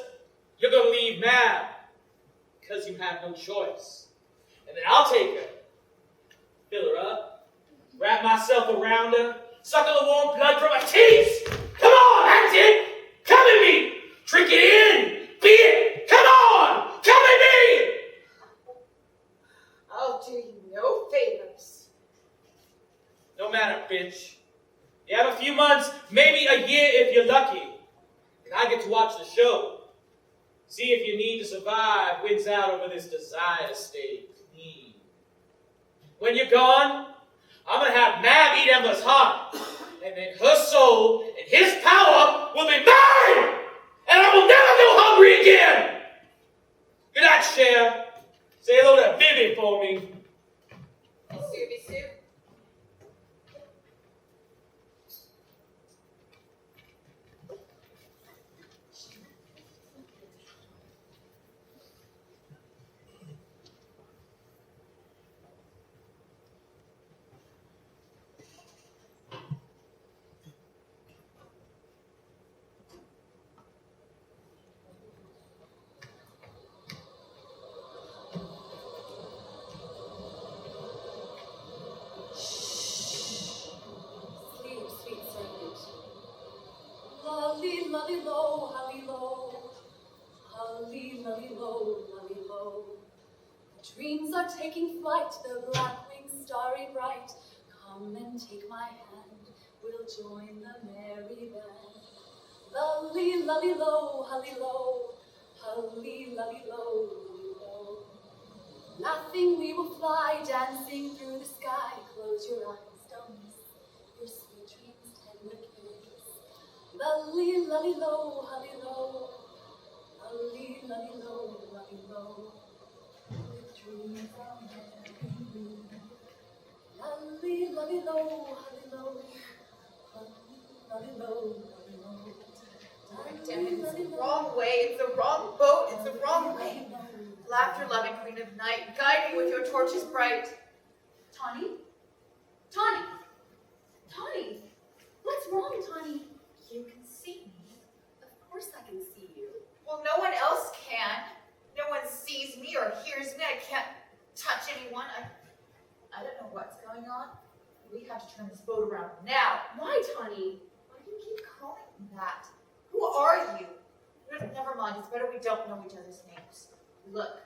Speaker 13: you're going to leave mad. Because you have no choice. And then I'll take her. Fill her up. Wrap myself around her. Suckle the warm blood from her titties. Come on, that's it. Come at me. Drink it in. Be it. Come on. Come at me.
Speaker 3: I'll do you no favors.
Speaker 13: No matter, bitch. You have a few months, maybe a year if you're lucky. And I get to watch the show. See if your need to survive wins out over this desire to stay clean. When you're gone, I'm going to have Mab eat Emma's heart. And then her soul and his power will be mine! And I will never go hungry again! Cher. Say hello to Vivi for me.
Speaker 3: Subi Sue.
Speaker 14: taking flight, the black wings starry bright. Come and take my hand, we'll join the merry band. Lully, lully, low, hully, low, hully, lully, low, hully, low. Laughing we will fly, dancing through the sky. Close your eyes, don't miss your sweet dreams, tender kiss. Lully, lully, low, hully, low, hully, lully, low, hully, low. With dreams of merry blue. Lully, lully, low, hully, low, hully, low, hully, low.
Speaker 3: Damn it, it's the wrong way, it's the wrong boat, it's the wrong way. Laughter-loving queen of night, guide me with your torches bright.
Speaker 14: Tawny? Tawny! Tawny! What's wrong, Tawny?
Speaker 3: You can see me.
Speaker 14: Of course I can see you.
Speaker 3: Well, no one else can. No one sees me or hears me. I can't touch anyone. I don't know what's going on. We have to turn this boat around now.
Speaker 14: Why, Tawny?
Speaker 3: Why do you keep calling me that? Who are you? Never mind, it's better we don't know each other's names. Look,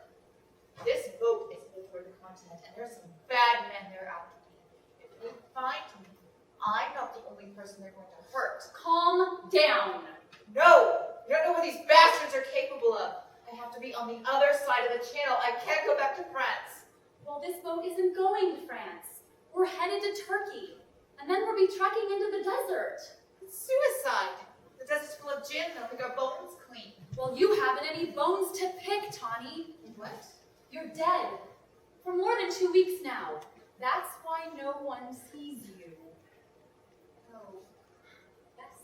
Speaker 3: this boat is headed toward the continent, and there's some bad men there after me. If they find me, I'm not the only person they're going to hurt.
Speaker 14: Calm down.
Speaker 3: No! You don't know what these bastards are capable of. I have to be on the other side of the channel. I can't go back to France.
Speaker 14: Well, this boat isn't going to France. We're headed to Turkey, and then we'll be trekking into the desert.
Speaker 3: It's suicide. The desert's full of gin. They'll pick our bones clean.
Speaker 14: Well, you haven't any bones to pick, Tawny.
Speaker 3: What?
Speaker 14: You're dead. For more than 2 weeks now. That's why no one sees you.
Speaker 3: No.
Speaker 14: Yes.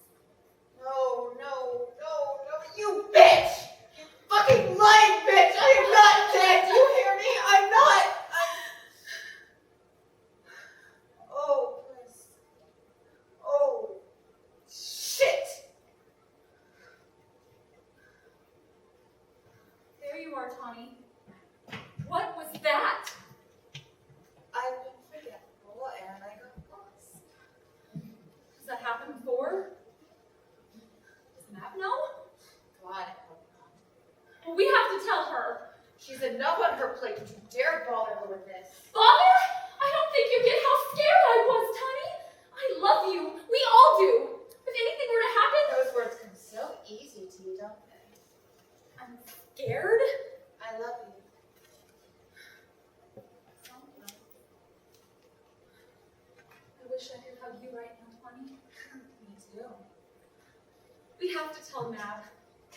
Speaker 3: No, no, no, no, you bitch! You fucking lying bitch! I am not dead! Do you hear me? I'm not! Oh, Chris. Oh, shit!
Speaker 14: There you are, Tawny. What was that?
Speaker 3: I've been forgetful and I got lost.
Speaker 14: Has that happened before? Does Mab know?
Speaker 3: God, I hope not.
Speaker 14: Well, we have to tell her.
Speaker 3: She's enough on her plate. Don't you dare bother her with this.
Speaker 14: Bother? I don't think you get how scared I was, Tawny. I love you. We all do. If anything were to happen...
Speaker 3: Those words come so easy to you, don't they?
Speaker 14: I'm scared?
Speaker 3: I love you.
Speaker 14: I wish I could hug you right now, Tawny.
Speaker 3: Me too.
Speaker 14: We have to tell Mab.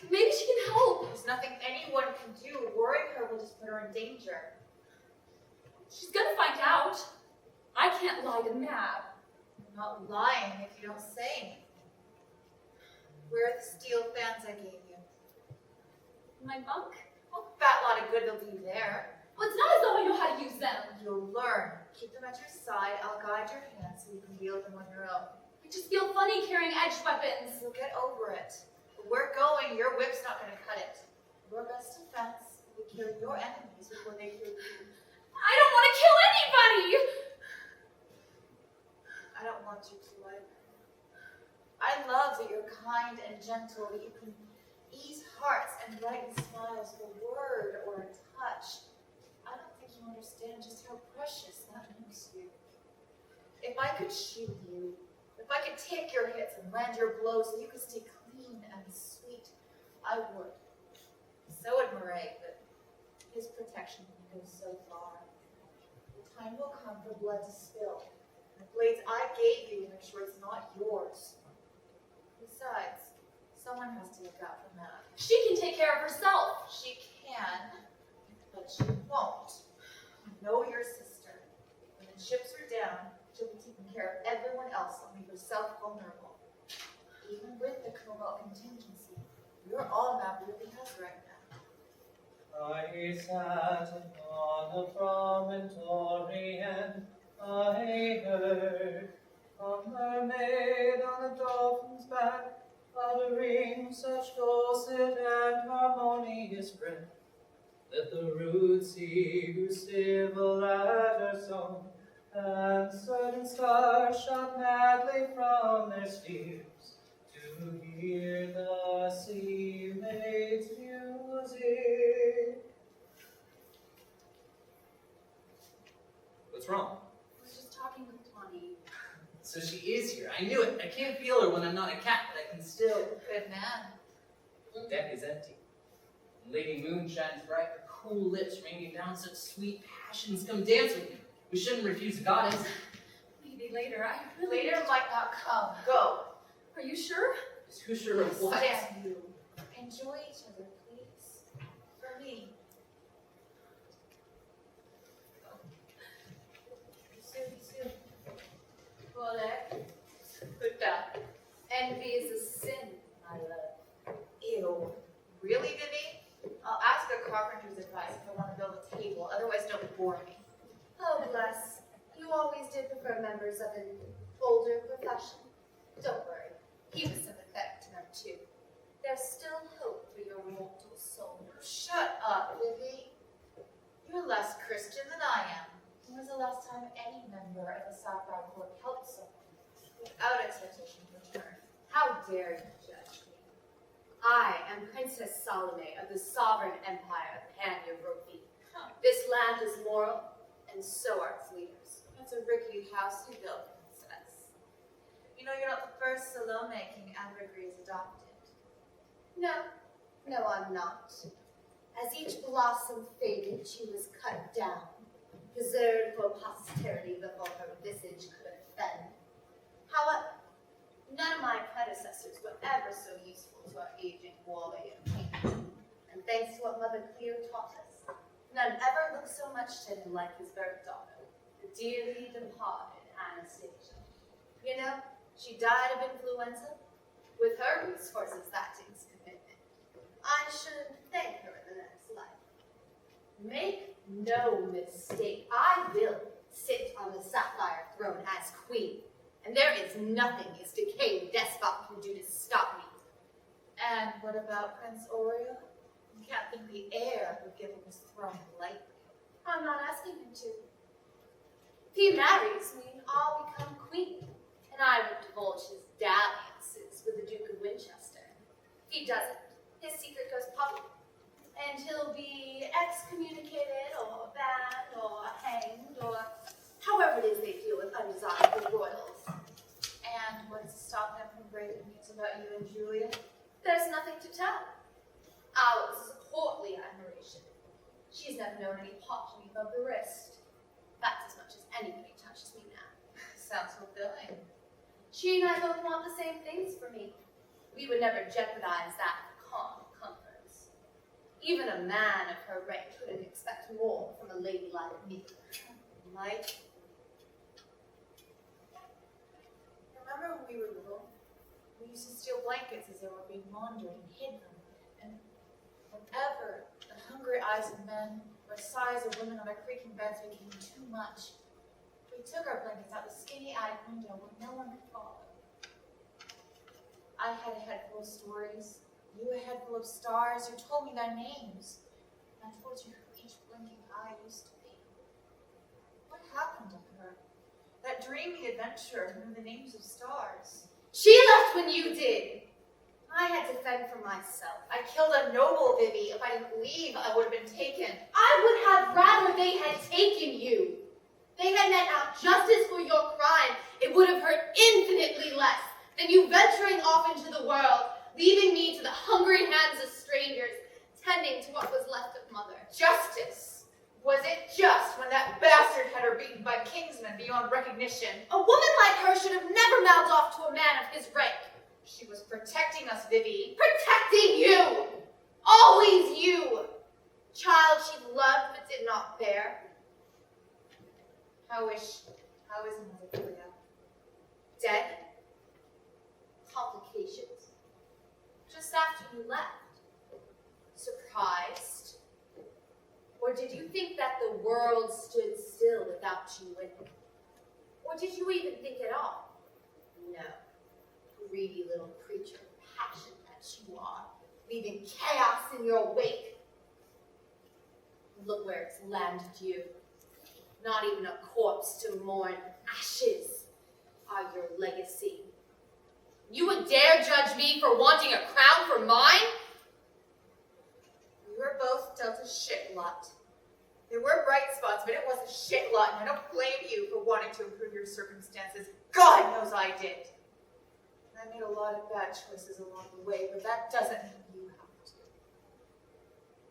Speaker 14: Maybe she can help.
Speaker 3: There's nothing anyone can do. Worrying her will just put her in danger.
Speaker 14: She's gonna find out. I can't lie to Mab.
Speaker 3: I'm not lying if you don't say anything. Where are the steel fans I gave you?
Speaker 14: My bunk?
Speaker 3: Well, fat lot of good they'll do there.
Speaker 14: Well, it's not as though I know how to use them.
Speaker 3: You'll learn. Keep them at your side. I'll guide your hands so you can wield them on your own.
Speaker 14: I just feel funny carrying edged weapons.
Speaker 3: So get over it. Where we're going, your whip's not going to cut it. Your best defense will kill your enemies before they kill you.
Speaker 14: I don't want to kill anybody!
Speaker 3: I don't want you to either. I love that you're kind and gentle, that you can ease hearts and brighten smiles with a word or a touch. I don't think you understand just how precious that makes you. If I could shield you, if I could take your hits and land your blows so you could stay clean and sweet, I would. So would Murray, but his protection goes so far. The time will come for blood to spill. The blades I gave you make sure it's not yours. Besides, someone has to look out for Mab.
Speaker 14: She can take care of herself.
Speaker 3: She can, but she won't. You know your sister. When the chips are down, she'll be taking care of everyone else and leave herself vulnerable. Even with the cobalt contingency, you're all Mab really has right now.
Speaker 15: I sat upon a promontory and I heard a mermaid on a dolphin's back uttering such dulcet and harmonious breath that the rude sea grew civil at her song, and certain stars shot madly from their spheres to hear the sea maid's music.
Speaker 12: So she is here. I knew it. I can't feel her when I'm not a cat, but I can still.
Speaker 10: Good man.
Speaker 12: The deck is empty. Lady Moon shines bright, her cool lips raining down such sweet passions. Come dance with me. We shouldn't refuse a goddess.
Speaker 14: Maybe later. I really.
Speaker 10: Later might not come. Go.
Speaker 14: Are you sure?
Speaker 12: Is who sure of what?
Speaker 10: Stand you. Enjoy each other, please. For me. Soon. Puta. Envy is a sin, my love. Ew. Really, Vivi? I'll ask a carpenter's advice if I want to build a table. Otherwise, don't bore me.
Speaker 3: Oh, bless. You always did prefer members of an older profession.
Speaker 10: Don't worry. He was sympathetic to them, too. There's still hope for your mortal soul. Shut up, Vivi. You're less Christian than I am. When was the last time any member of the Sapphire Court helped someone without expectation of return? How dare you judge me? I am Princess Salome of the sovereign empire of Pan-Europe. This land is moral, and so are its leaders. That's a rickety house you built, Princess. You know, you're not the first Salome King Ambergris has adopted.
Speaker 3: No, I'm not. As each blossom faded, she was cut down, preserved for posterity before her visage could offend. However, none of my predecessors were ever so useful to our aging warrior king. And thanks to what Mother Cleo taught us, none ever looked so much to him like his birth daughter, the dearly departed Anastasia. You know, she died of influenza. With her resources, that takes commitment. I should thank her in the next life. Make no mistake, I will sit on the sapphire throne as queen, and there is nothing his decaying despot can do to stop me.
Speaker 10: And what about Prince Oriel? You can't think the heir would give him his throne lightly.
Speaker 3: I'm not asking him to. If he marries me, I'll become queen, and I won't divulge his dalliances with the Duke of Winchester. If he doesn't, his secret goes public, and he'll be excommunicated, or banned, or hanged, or however it is they deal with undesirable royals.
Speaker 10: And what's to stop him from breaking news about you and Julia?
Speaker 3: There's nothing to tell. Ours is a courtly admiration. She's never known any pot to me above the wrist. That's as much as anybody touches me now.
Speaker 10: Sounds fulfilling.
Speaker 3: She and I both want the same things for me. We would never jeopardize that for common comforts. Even a man of her rank couldn't expect more from a lady like me.
Speaker 10: Mike? Remember when we were little? We used to steal blankets as they were being laundered and hid them. And whenever the hungry eyes of men or sighs of women on our creaking beds became too much, we took our blankets out the skinny attic window where no one could follow. I had a head full of stories. You a head full of stars. You told me their names. And I told you who each blinking eye used to be. What happened to her? That dreamy adventurer who knew the names of stars.
Speaker 3: She left when you did. I had to fend for myself.
Speaker 10: I killed a noble, Vivi. If I didn't leave, I would have been taken.
Speaker 3: I would have rather they had taken you. They had meant out justice for your crime. It would have hurt infinitely less than you venturing off into the world, leaving me to the hungry hands of strangers, tending to what was left of mother.
Speaker 10: Justice? Was it just when that bastard had her beaten by kingsmen beyond recognition?
Speaker 3: A woman like her should have never mouthed off to a man of his rank.
Speaker 10: She was protecting us, Vivi.
Speaker 3: Protecting you! Always you! Child she loved but did not bear.
Speaker 10: How is Mother Cleo?
Speaker 3: Dead? Complications. Just after you left. Surprised? Or did you think that the world stood still without you in it? Or did you even think at all? No. Greedy little creature of passion that you are, leaving chaos in your wake. Look where it's landed you. Not even a corpse to mourn. Ashes are your legacy. You would dare judge me for wanting a crown for mine?
Speaker 10: We were both dealt a shit lot.
Speaker 3: There were bright spots, but it was a shit lot, and I don't blame you for wanting to improve your circumstances. God knows I did. And I made a lot of bad choices along the way, but that doesn't mean you have to.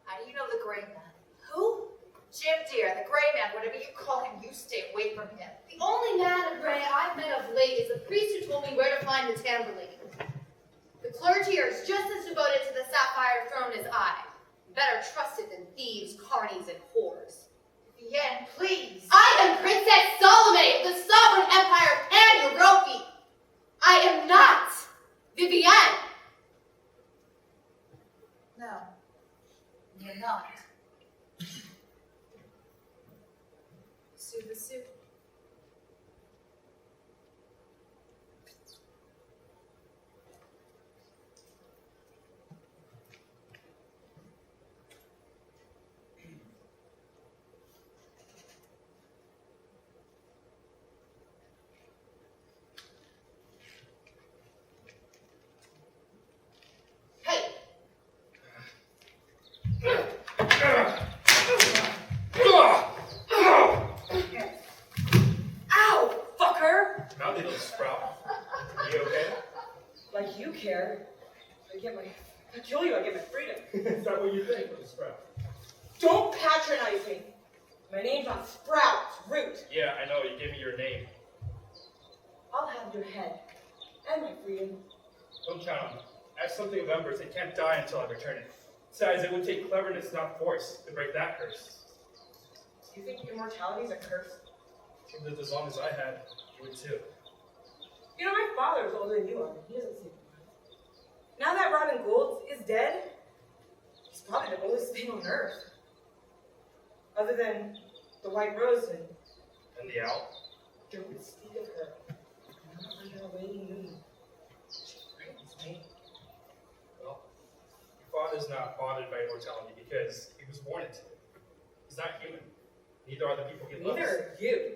Speaker 3: How do you know the Gray Man? Who? Jim dear, the Gray Man, whatever you call him, you stay away from him.
Speaker 10: The only man of gray I've met of late is the priest who told me where to find the Tamburlaine. The clergy are just as devoted to the sapphire throne as I. Better trusted than thieves, carnies, and whores.
Speaker 3: Vivienne, please.
Speaker 10: I am Princess Salome of the sovereign empire of Pan Europe. I am not Vivienne.
Speaker 3: No, you're not. Sue the suit.
Speaker 6: Ow, fucker!
Speaker 5: Now they don't sprout. Are you okay?
Speaker 6: Like you care. I kill you, I get my freedom.
Speaker 5: Is that what you think, little sprout?
Speaker 6: Don't patronize me. My name's not Sprout, it's Root.
Speaker 5: Yeah, I know. You gave me your name.
Speaker 6: I'll have your head and my freedom.
Speaker 5: Don't count on me. I have something of Ember's. They can't die until I return it. Besides, it would take cleverness, not force, to break that curse.
Speaker 6: Do you think immortality's a curse?
Speaker 5: If you lived as long as I had, you would too.
Speaker 6: You know, my father's older than you are. He doesn't seem to. Now that Robin Gould is dead, he's probably the oldest thing on earth. Other than the White Rose
Speaker 5: And the owl?
Speaker 6: don't speak of her. Not under a waning moon. She frightens me.
Speaker 5: Well, your father's not bothered by immortality because he was born into it. He's not human. Neither are the people he loves.
Speaker 6: Neither are you.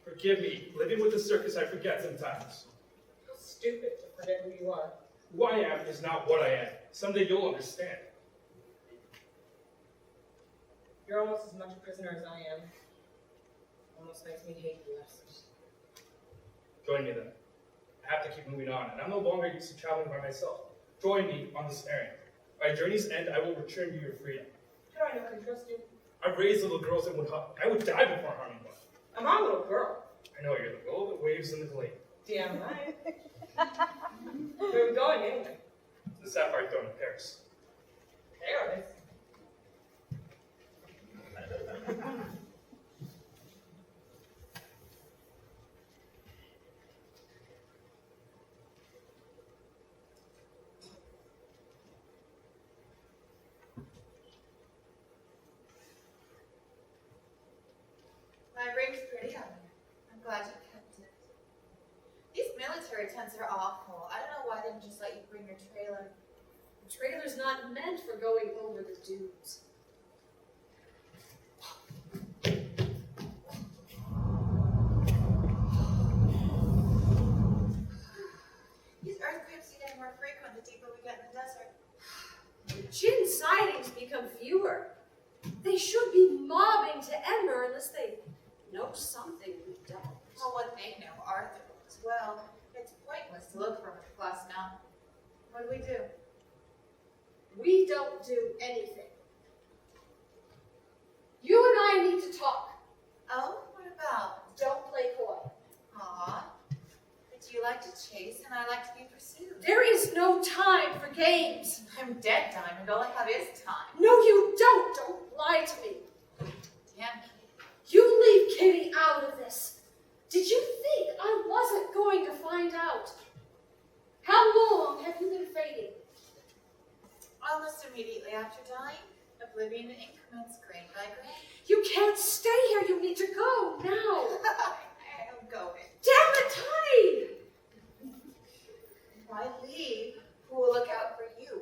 Speaker 5: Forgive me. Living with the circus, I forget sometimes.
Speaker 6: How stupid to forget who you are.
Speaker 5: Who I am is not what I am. Someday you'll understand.
Speaker 6: You're almost as much a prisoner as I am. Almost makes me hate you less.
Speaker 5: Join me then. I have to keep moving on, and I'm no longer used to traveling by myself. Join me on this errand. By journey's end, I will return you your freedom.
Speaker 6: How do I know I can trust you?
Speaker 5: I've raised little girls and I would die before harming one.
Speaker 6: I'm not a little girl.
Speaker 5: I know you're the willow that waves in the glade.
Speaker 6: Damn right. Where are we going anyway?
Speaker 5: The sapphire throne in Paris.
Speaker 6: Paris?
Speaker 3: My ring's pretty on you. I'm glad you kept it. These military tents are awful. I don't know why they didn't just let you bring your trailer.
Speaker 10: The trailer's not meant for going over the dunes.
Speaker 3: These earthquakes are getting more frequent the deeper we get in the desert.
Speaker 10: Djinn sightings become fewer. They should be mobbing to Ember unless they know something we don't.
Speaker 3: Well, what they know, Arthur as well. It's pointless to look for him at Glass Mountain. What do we do?
Speaker 10: We don't do anything. You and I need to talk.
Speaker 3: Oh, what about?
Speaker 10: Don't play coy.
Speaker 3: Aw. But you like to chase and I like to be pursued.
Speaker 10: There is no time for games.
Speaker 3: I'm dead, Diamond. All I have is time.
Speaker 10: No, you don't. Don't lie to me.
Speaker 3: Damn Kitty.
Speaker 10: You leave Kitty out of this. Did you think I wasn't going to find out? How long have you been fading?
Speaker 3: Almost immediately after dying, oblivion increments grain by grain.
Speaker 10: You can't stay here. You need to go now.
Speaker 3: I am going.
Speaker 10: Damn it, Tiny!
Speaker 3: If I leave, who will look out for you?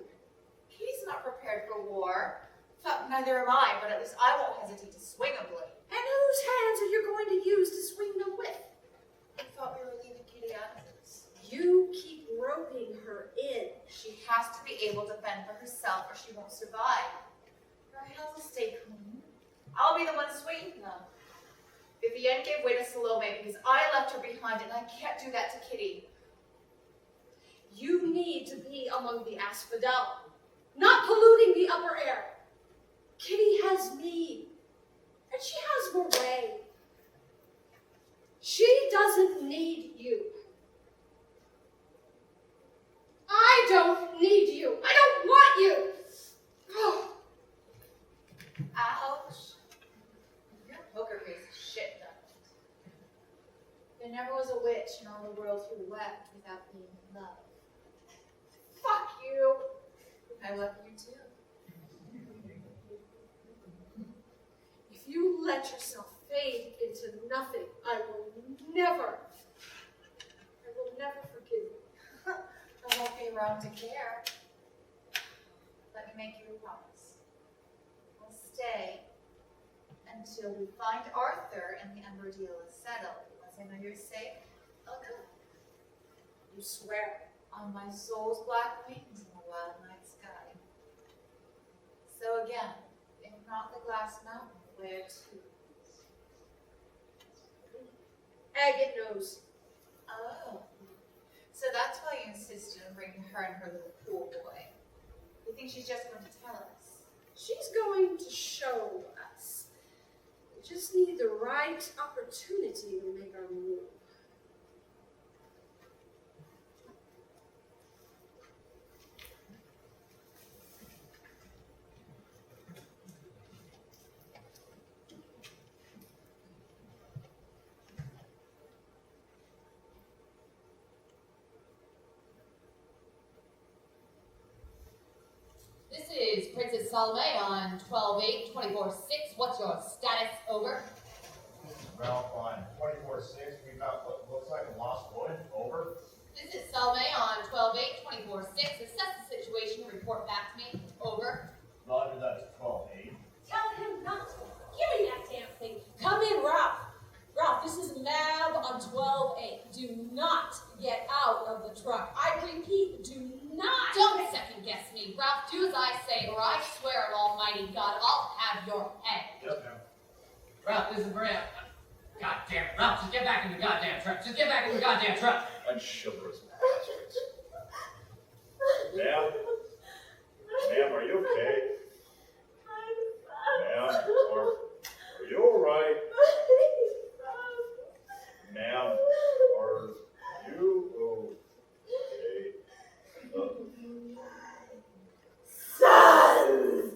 Speaker 3: Kitty's not prepared for war. But neither am I, but at least I won't hesitate to swing a blade.
Speaker 10: And whose hands are you going to use to swing them with?
Speaker 3: I thought we were leaving Kitty out of this.
Speaker 10: You keep roping her in.
Speaker 3: She has to be able to fend for herself or she won't survive. Her hands will stay clean. I'll be the one sweetening them. Vivienne gave way to Salome because I left her behind, and I can't do that to Kitty.
Speaker 6: You need to be among the asphodel, not polluting the upper air. Kitty has me, and she has her way. She doesn't need you. I don't need you. I don't want you. Oh.
Speaker 3: Ouch. Your poker face is shit, Diamond. There never was a witch in all the world who wept without being in love. Fuck you. I love you too.
Speaker 6: If you let yourself fade into nothing, I will never forgive you.
Speaker 3: I won't be around to care. Let me make you a promise. I'll stay until we find Arthur and the Ember deal is settled. Once I know you're safe, I'll go.
Speaker 6: You swear?
Speaker 3: On my soul's black wings in the wild night sky. So again, if not the Glass Mountain, where to?
Speaker 6: Agate knows.
Speaker 3: Oh. So that's why you insisted on bringing her and her little pool boy. You think she's just going to tell us?
Speaker 6: She's going to show us. We just need the right opportunity to make our move.
Speaker 10: This is Princess Salome on 12/8/24/6. What's your status? Over.
Speaker 9: Ralph on 24/6. We got what looks like a lost boy. Over.
Speaker 10: This is Salome on 12/8/24/6. Assess the situation and report back to me. Over.
Speaker 9: Roger, that's 12/8.
Speaker 6: Tell him not to. Give me that damn thing. Come in, Ralph. Ralph, this is Mab on 12/8. Do not get out of the truck. I repeat, do not.
Speaker 10: Don't second guess me, Ralph. Do as I say, or I swear on Almighty God, I'll have your head.
Speaker 9: Yep, ma'am.
Speaker 12: Ralph, this is Maria. God damn it, Ralph, just get back in the goddamn truck. Just get back in the goddamn truck.
Speaker 9: And chivalrous bastards. Ma'am? Ma'am, are you okay? Ma'am, are you alright? Ma'am, are you okay?
Speaker 6: Sons!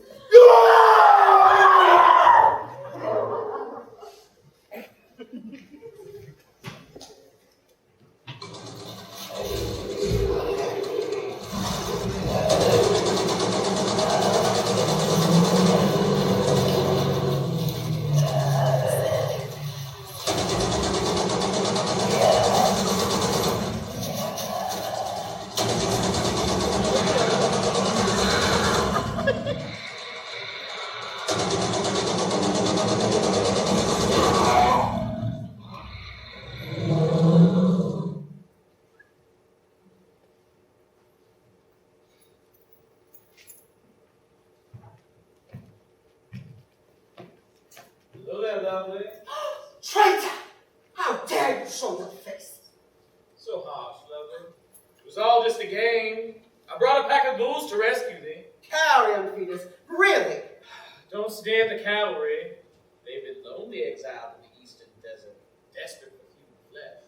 Speaker 13: Hello there, lovely.
Speaker 11: Traitor! How dare you show your face?
Speaker 13: So harsh, lovely. It was all just a game. I brought a pack of ghouls to rescue thee.
Speaker 11: Carrion feeders, really?
Speaker 13: Don't stare at the cavalry. They've been lonely exiled in the eastern desert, desperate for human flesh.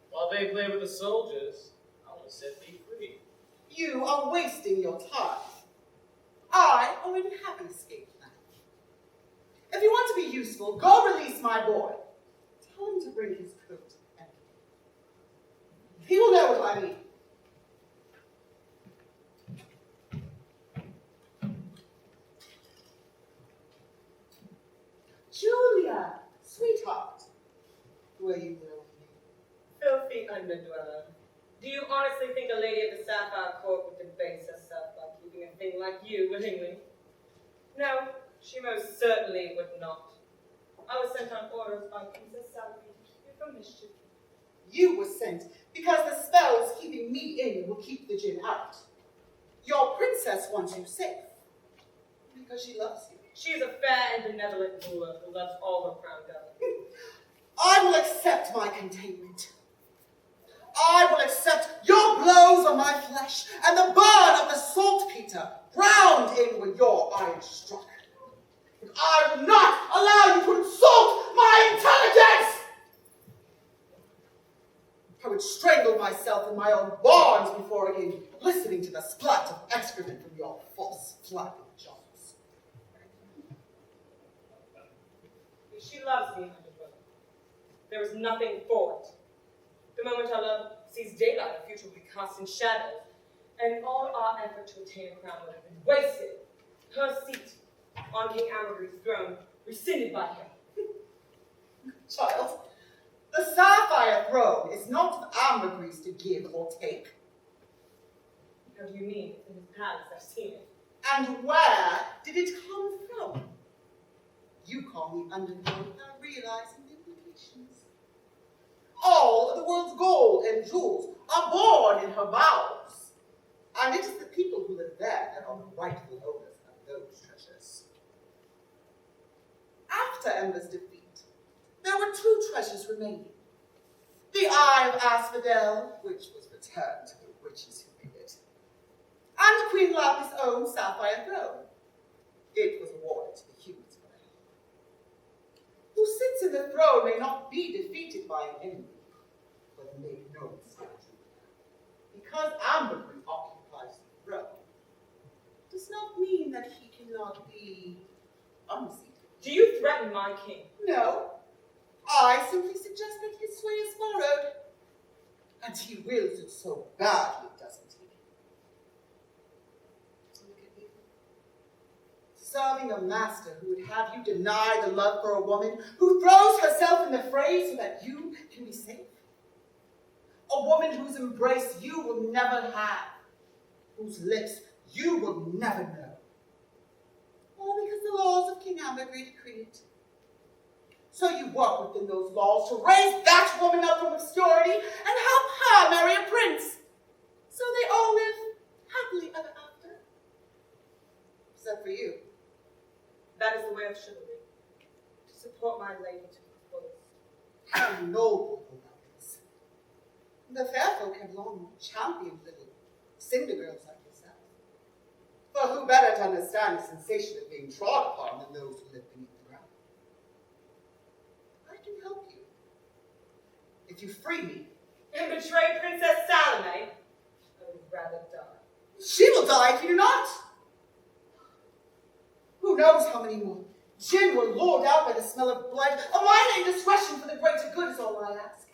Speaker 13: While they play with the soldiers, I want to set thee free.
Speaker 11: You are wasting your time. I already have an escape plan. If you want to be useful, go release my boy. Tell him to bring his coat and cape. He will know what I mean. Julia, sweetheart, where you will be.
Speaker 8: Filthy underdweller. Do you honestly think a lady of the Sapphire Court would debase herself by keeping a thing like you willingly? No, she most certainly would not. I was sent on orders by Princess Salome to keep you from mischief.
Speaker 11: You were sent because the spells keeping me in will keep the Djinn out. Your princess wants you safe because she loves you.
Speaker 8: She is a fair and benevolent ruler who loves all her crown government.
Speaker 11: I will accept my containment. I will accept your blows on my flesh and the burn of the saltpeter ground in with your iron struck. But I will not allow you to insult my intelligence! I would strangle myself in my own barns before again listening to the splat of excrement from your false flapping jaws.
Speaker 8: She loves me, Underwood. There is nothing for it. The moment our love sees daylight, our future will be cast in shadows, and all our effort to attain a crown would have been wasted. Her seat on King Ambergris' throne rescinded by him.
Speaker 11: Child, the sapphire throne is not for ambergris to give or take.
Speaker 8: How do you mean? In his palace, I've seen it.
Speaker 11: And where did it come from? You call me Underwood without realizing the implications. All of the world's gold and jewels are born in her bowels, and it is the people who live there that are the rightful owners of those treasures. After Ember's defeat, there were 2 treasures remaining. The Eye of Asphodel, which was returned to the witches who made it, and Queen Lapis' own sapphire throne. It was awarded to the humans for the help. Who sits in the throne may not be defeated by an enemy, but make no mistake. Because Ambergris occupies the throne, does not mean that he cannot be unseated.
Speaker 8: Do you threaten my king?
Speaker 11: No. I simply suggest that his sway is borrowed. And he wills it so badly, doesn't he? Look at you. Serving a master who would have you deny the love for a woman who throws herself in the fray so that you can be safe. A woman whose embrace you will never have, whose lips you will never know. All because the laws of King Ambergris decree it. So you work within those laws to raise that woman up from obscurity and help her marry a prince. So they all live happily ever after. Except for you.
Speaker 8: That is the way of chivalry. To support my lady to the fullest.
Speaker 11: How noble the love is. The fair folk have long championed little cinder girls like yourself. For who better to understand the sensation of being trod upon than those who live beneath the ground? I can help you. If you free me.
Speaker 8: And betray Princess Salome, I would rather die.
Speaker 11: She will die if you do not. Who knows how many more? Djinn were lured out by the smell of blood. A wise indiscretion for the greater good is all I ask.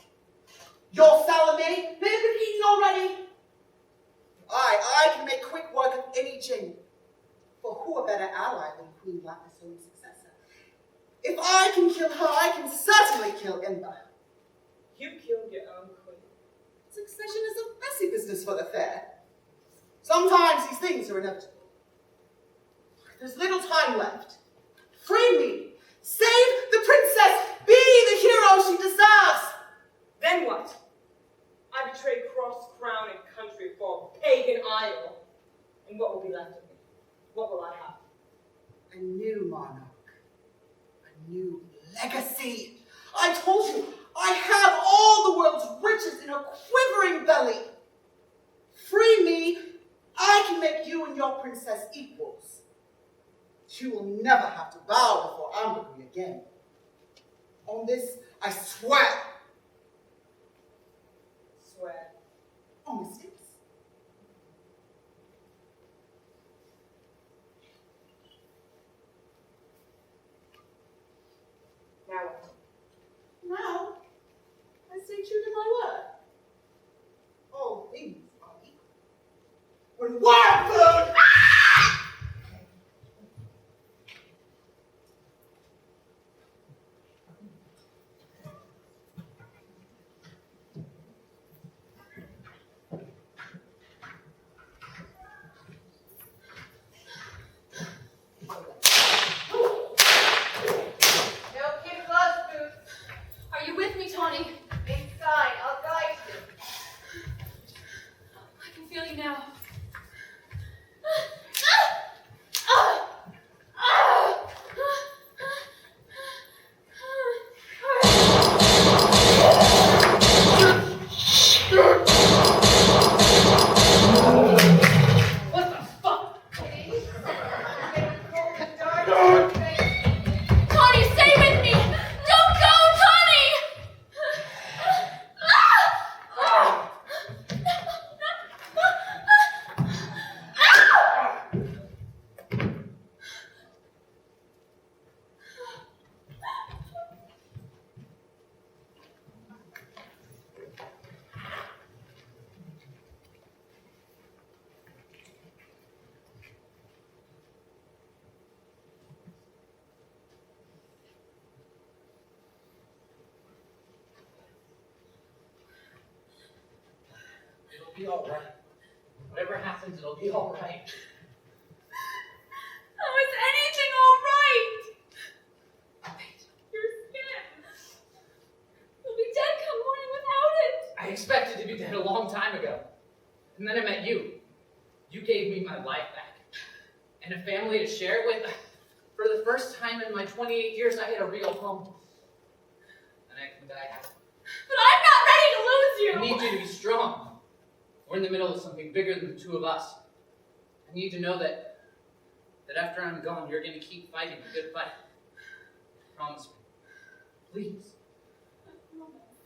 Speaker 11: Your Salome may have been eaten already. I can make quick work of any Djinn. For who a better ally than Queen Lapis' own successor? If I can kill her, I can certainly kill Ember.
Speaker 8: You killed your own queen.
Speaker 11: Succession is a messy business for the fair. Sometimes these things are inevitable. There's little time left. Free me. Save the princess. Be the hero she deserves.
Speaker 8: Then what? I betrayed cross, crown, and country for a pagan idol. And what will be left of me? What will I have?
Speaker 11: A new monarch. A new legacy. I told you, I have all the world's riches in a quivering belly. Free me. I can make you and your princess equals. You will never have to bow before Ambergris again. On this, I swear.
Speaker 8: Swear.
Speaker 11: On the sticks.
Speaker 8: Now what?
Speaker 11: Now, I stay true to my word. All things are equal. When wild food!
Speaker 14: Are you with me, Tawny?
Speaker 10: Inside, I'll guide you.
Speaker 14: I can feel you now.
Speaker 12: It'll be all right. Whatever happens, it'll be all right.
Speaker 14: How is anything all right? Your skin. You'll be dead come morning without it.
Speaker 12: I expected to be dead a long time ago. And then I met you. You gave me my life back. And a family to share it with. For the first time in my 28 years, I had a real home. And I can die happy.
Speaker 14: But I'm not ready to lose you.
Speaker 12: I need you to be strong. We're in the middle of something bigger than the two of us. I need to know that after I'm gone, you're going to keep fighting a good fight. Promise me. Please.
Speaker 14: I promise.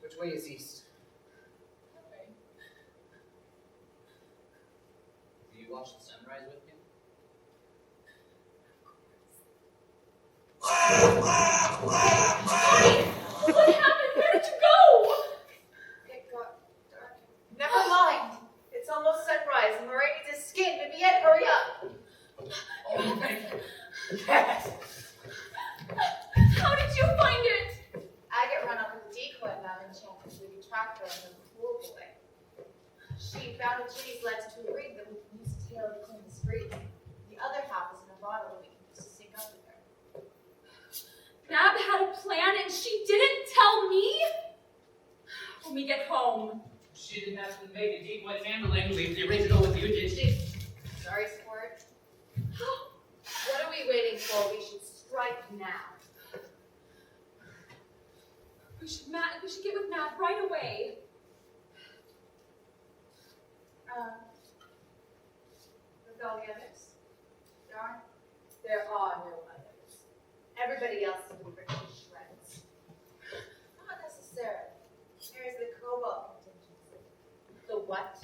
Speaker 12: Which way is east?
Speaker 14: That way.
Speaker 12: Do you watch the sunrise with me?
Speaker 14: What happened? Where did you go?
Speaker 3: It got dark. Never mind. It's almost sunrise and we're ready to skin. Vivienne, hurry up.
Speaker 12: Oh, thank you. Yes!
Speaker 14: How did you find it?
Speaker 3: I get run up with a decoy about enchantment through the tractor and the pool boy. She found a Ginny's legs to a rig that we can use to tail to clean the streets. The other half is in a bottle that we can use to sink up with her.
Speaker 14: Nab had a plan and she didn't tell me? When we get home.
Speaker 12: She didn't have to make a decoy family leave the original with you, did she?
Speaker 10: Sorry, sport. What are we waiting for? We should strike now.
Speaker 14: We should get with Nab right away.
Speaker 3: With all the others? Darn, there are no others. Everybody else has been ripped to shreds. Not necessarily. There's the cobalt contingency.
Speaker 10: The what?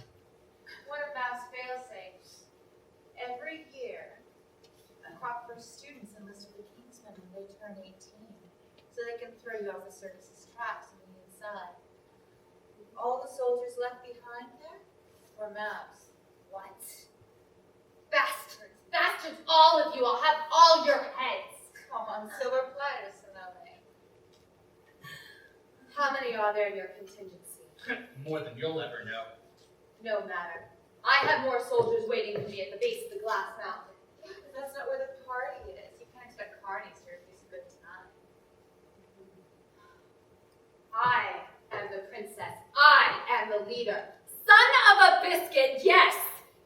Speaker 3: One of Mav's fail-safes. Every year, a crop for students enlisted the Kingsmen when they turn 18, so they can throw you off the circus's traps on the inside. All the soldiers left behind there were Mav's.
Speaker 10: What? Bastards! Bastards, all of you! I'll have all your heads!
Speaker 3: Come on, silver platters, Sonale.
Speaker 10: How many are there in your contingency?
Speaker 12: More than you'll ever know.
Speaker 10: No matter. I have more soldiers waiting for me at the base of the glass mountain.
Speaker 3: Yeah, but that's not where the party is. You can't expect carnies to refuse a good time.
Speaker 10: I am the princess. I am the leader. Son of a biscuit, yes!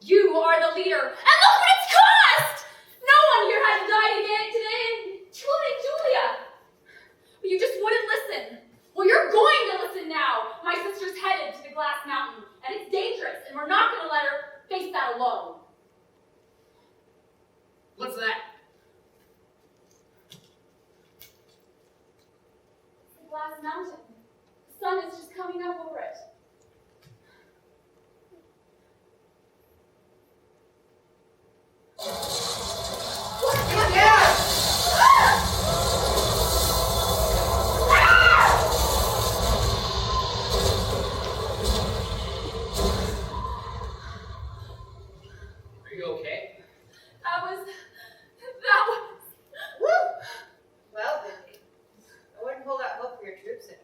Speaker 10: You are the leader. And look what it's cost!
Speaker 14: No one here has died again today, including Julia. But you just wouldn't listen. Well, you're going to listen now. My sister's headed to the glass mountain, and it's dangerous, and we're not going to let her face that alone.
Speaker 12: What's that?
Speaker 14: It's the glass mountain. The sun is just coming up over it.
Speaker 12: Are you okay?
Speaker 14: That was...
Speaker 3: Woo! Well, Vicky, I wouldn't hold out hope for your troops anymore.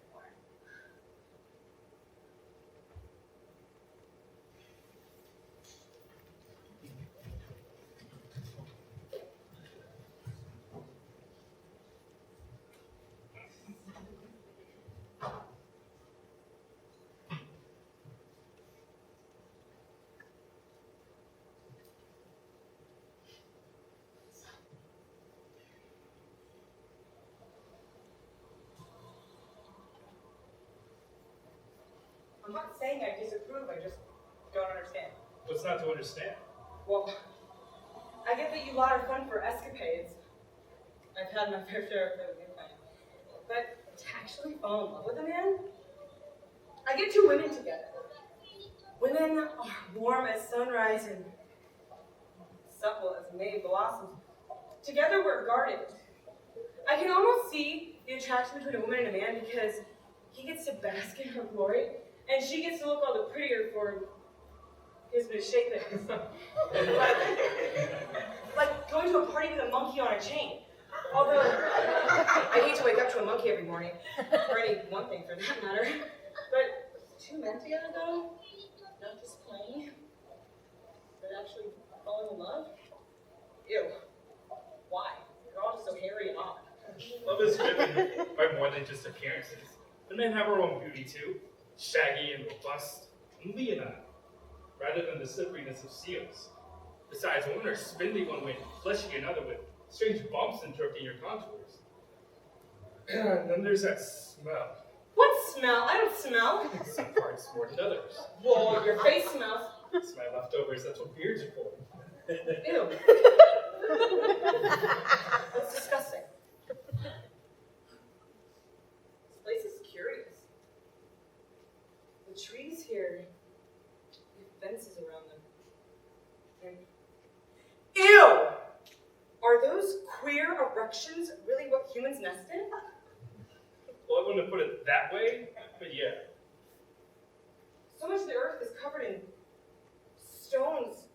Speaker 8: I'm not saying I disapprove, I just don't understand.
Speaker 5: What's not to understand?
Speaker 8: Well, I get that you lot are fun for escapades. I've had my fair share of those in time. But to actually fall in love with a man? I get two women together. Women are warm as sunrise and supple as May blossoms. Together we're guarded. I can almost see the attraction between a woman and a man because he gets to bask in her glory, and she gets to look all the prettier for his misshapen. Like going to a party with a monkey on a chain. Although, I hate to wake up to a monkey every morning, or any one thing for that matter. But
Speaker 6: 2 men together, though? Not just playing, but actually falling in love? Ew. Why? They're all just so hairy and odd.
Speaker 5: Love is driven by more than just appearances. The men have our own beauty too, shaggy and robust, and leonine, rather than the slipperiness of seals. Besides, women are spindly one way, fleshy another, with strange bumps interrupting your contours. And then there's that smell.
Speaker 6: What smell? I don't smell.
Speaker 5: Some parts more than others.
Speaker 6: Well, your face smells.
Speaker 5: It's my leftovers, that's what beards are for.
Speaker 6: Ew. That's disgusting. This place is curious. The trees here have fences around them. And ew! Are those queer erections really what humans nest in?
Speaker 5: Well, I wouldn't put it that way, but yeah.
Speaker 6: So much of the earth is covered in stones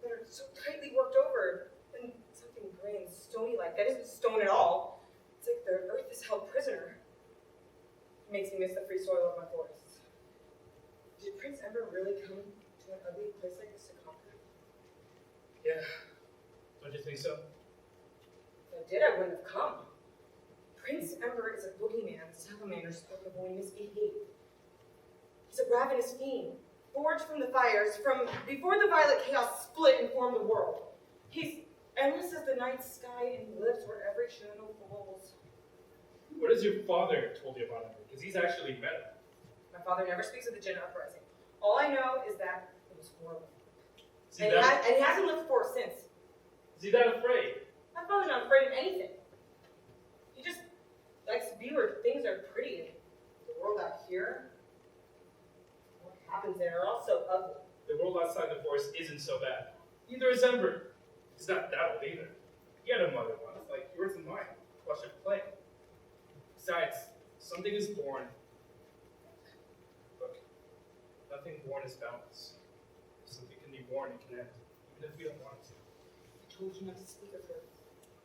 Speaker 6: that are so tightly worked over, and something gray and stony like. That isn't stone at all. It's like the earth is held prisoner. It makes me miss the free soil of my forests. Did Prince Ember really come to an ugly place like this to conquer?
Speaker 5: Yeah. Don't you think so?
Speaker 6: If I did, I wouldn't have come. Prince Ember is a boogeyman, salamander spoke of when he misbehaved. He's a ravenous fiend, forged from the fires, from before the violet chaos split and formed the world. He's endless as the night sky, and he lives where every shadow falls.
Speaker 5: What has your father told you about him? Because he's actually met him.
Speaker 6: My father never speaks of the Djinn uprising. All I know is that it was horrible.
Speaker 5: Is he
Speaker 6: And he hasn't lived for it since.
Speaker 5: Is he that afraid?
Speaker 6: My father's not afraid of anything. He just likes to be where things are pretty. And the world out here, what happens there are also ugly.
Speaker 5: The world outside the forest isn't so bad. Neither is Ember. He's not that old either. He had a mother once, like yours and mine, flush of play. Besides, something is born. Look, nothing born is boundless. Something can be born and can end, even if we don't want it to.
Speaker 6: I told you not to speak of her,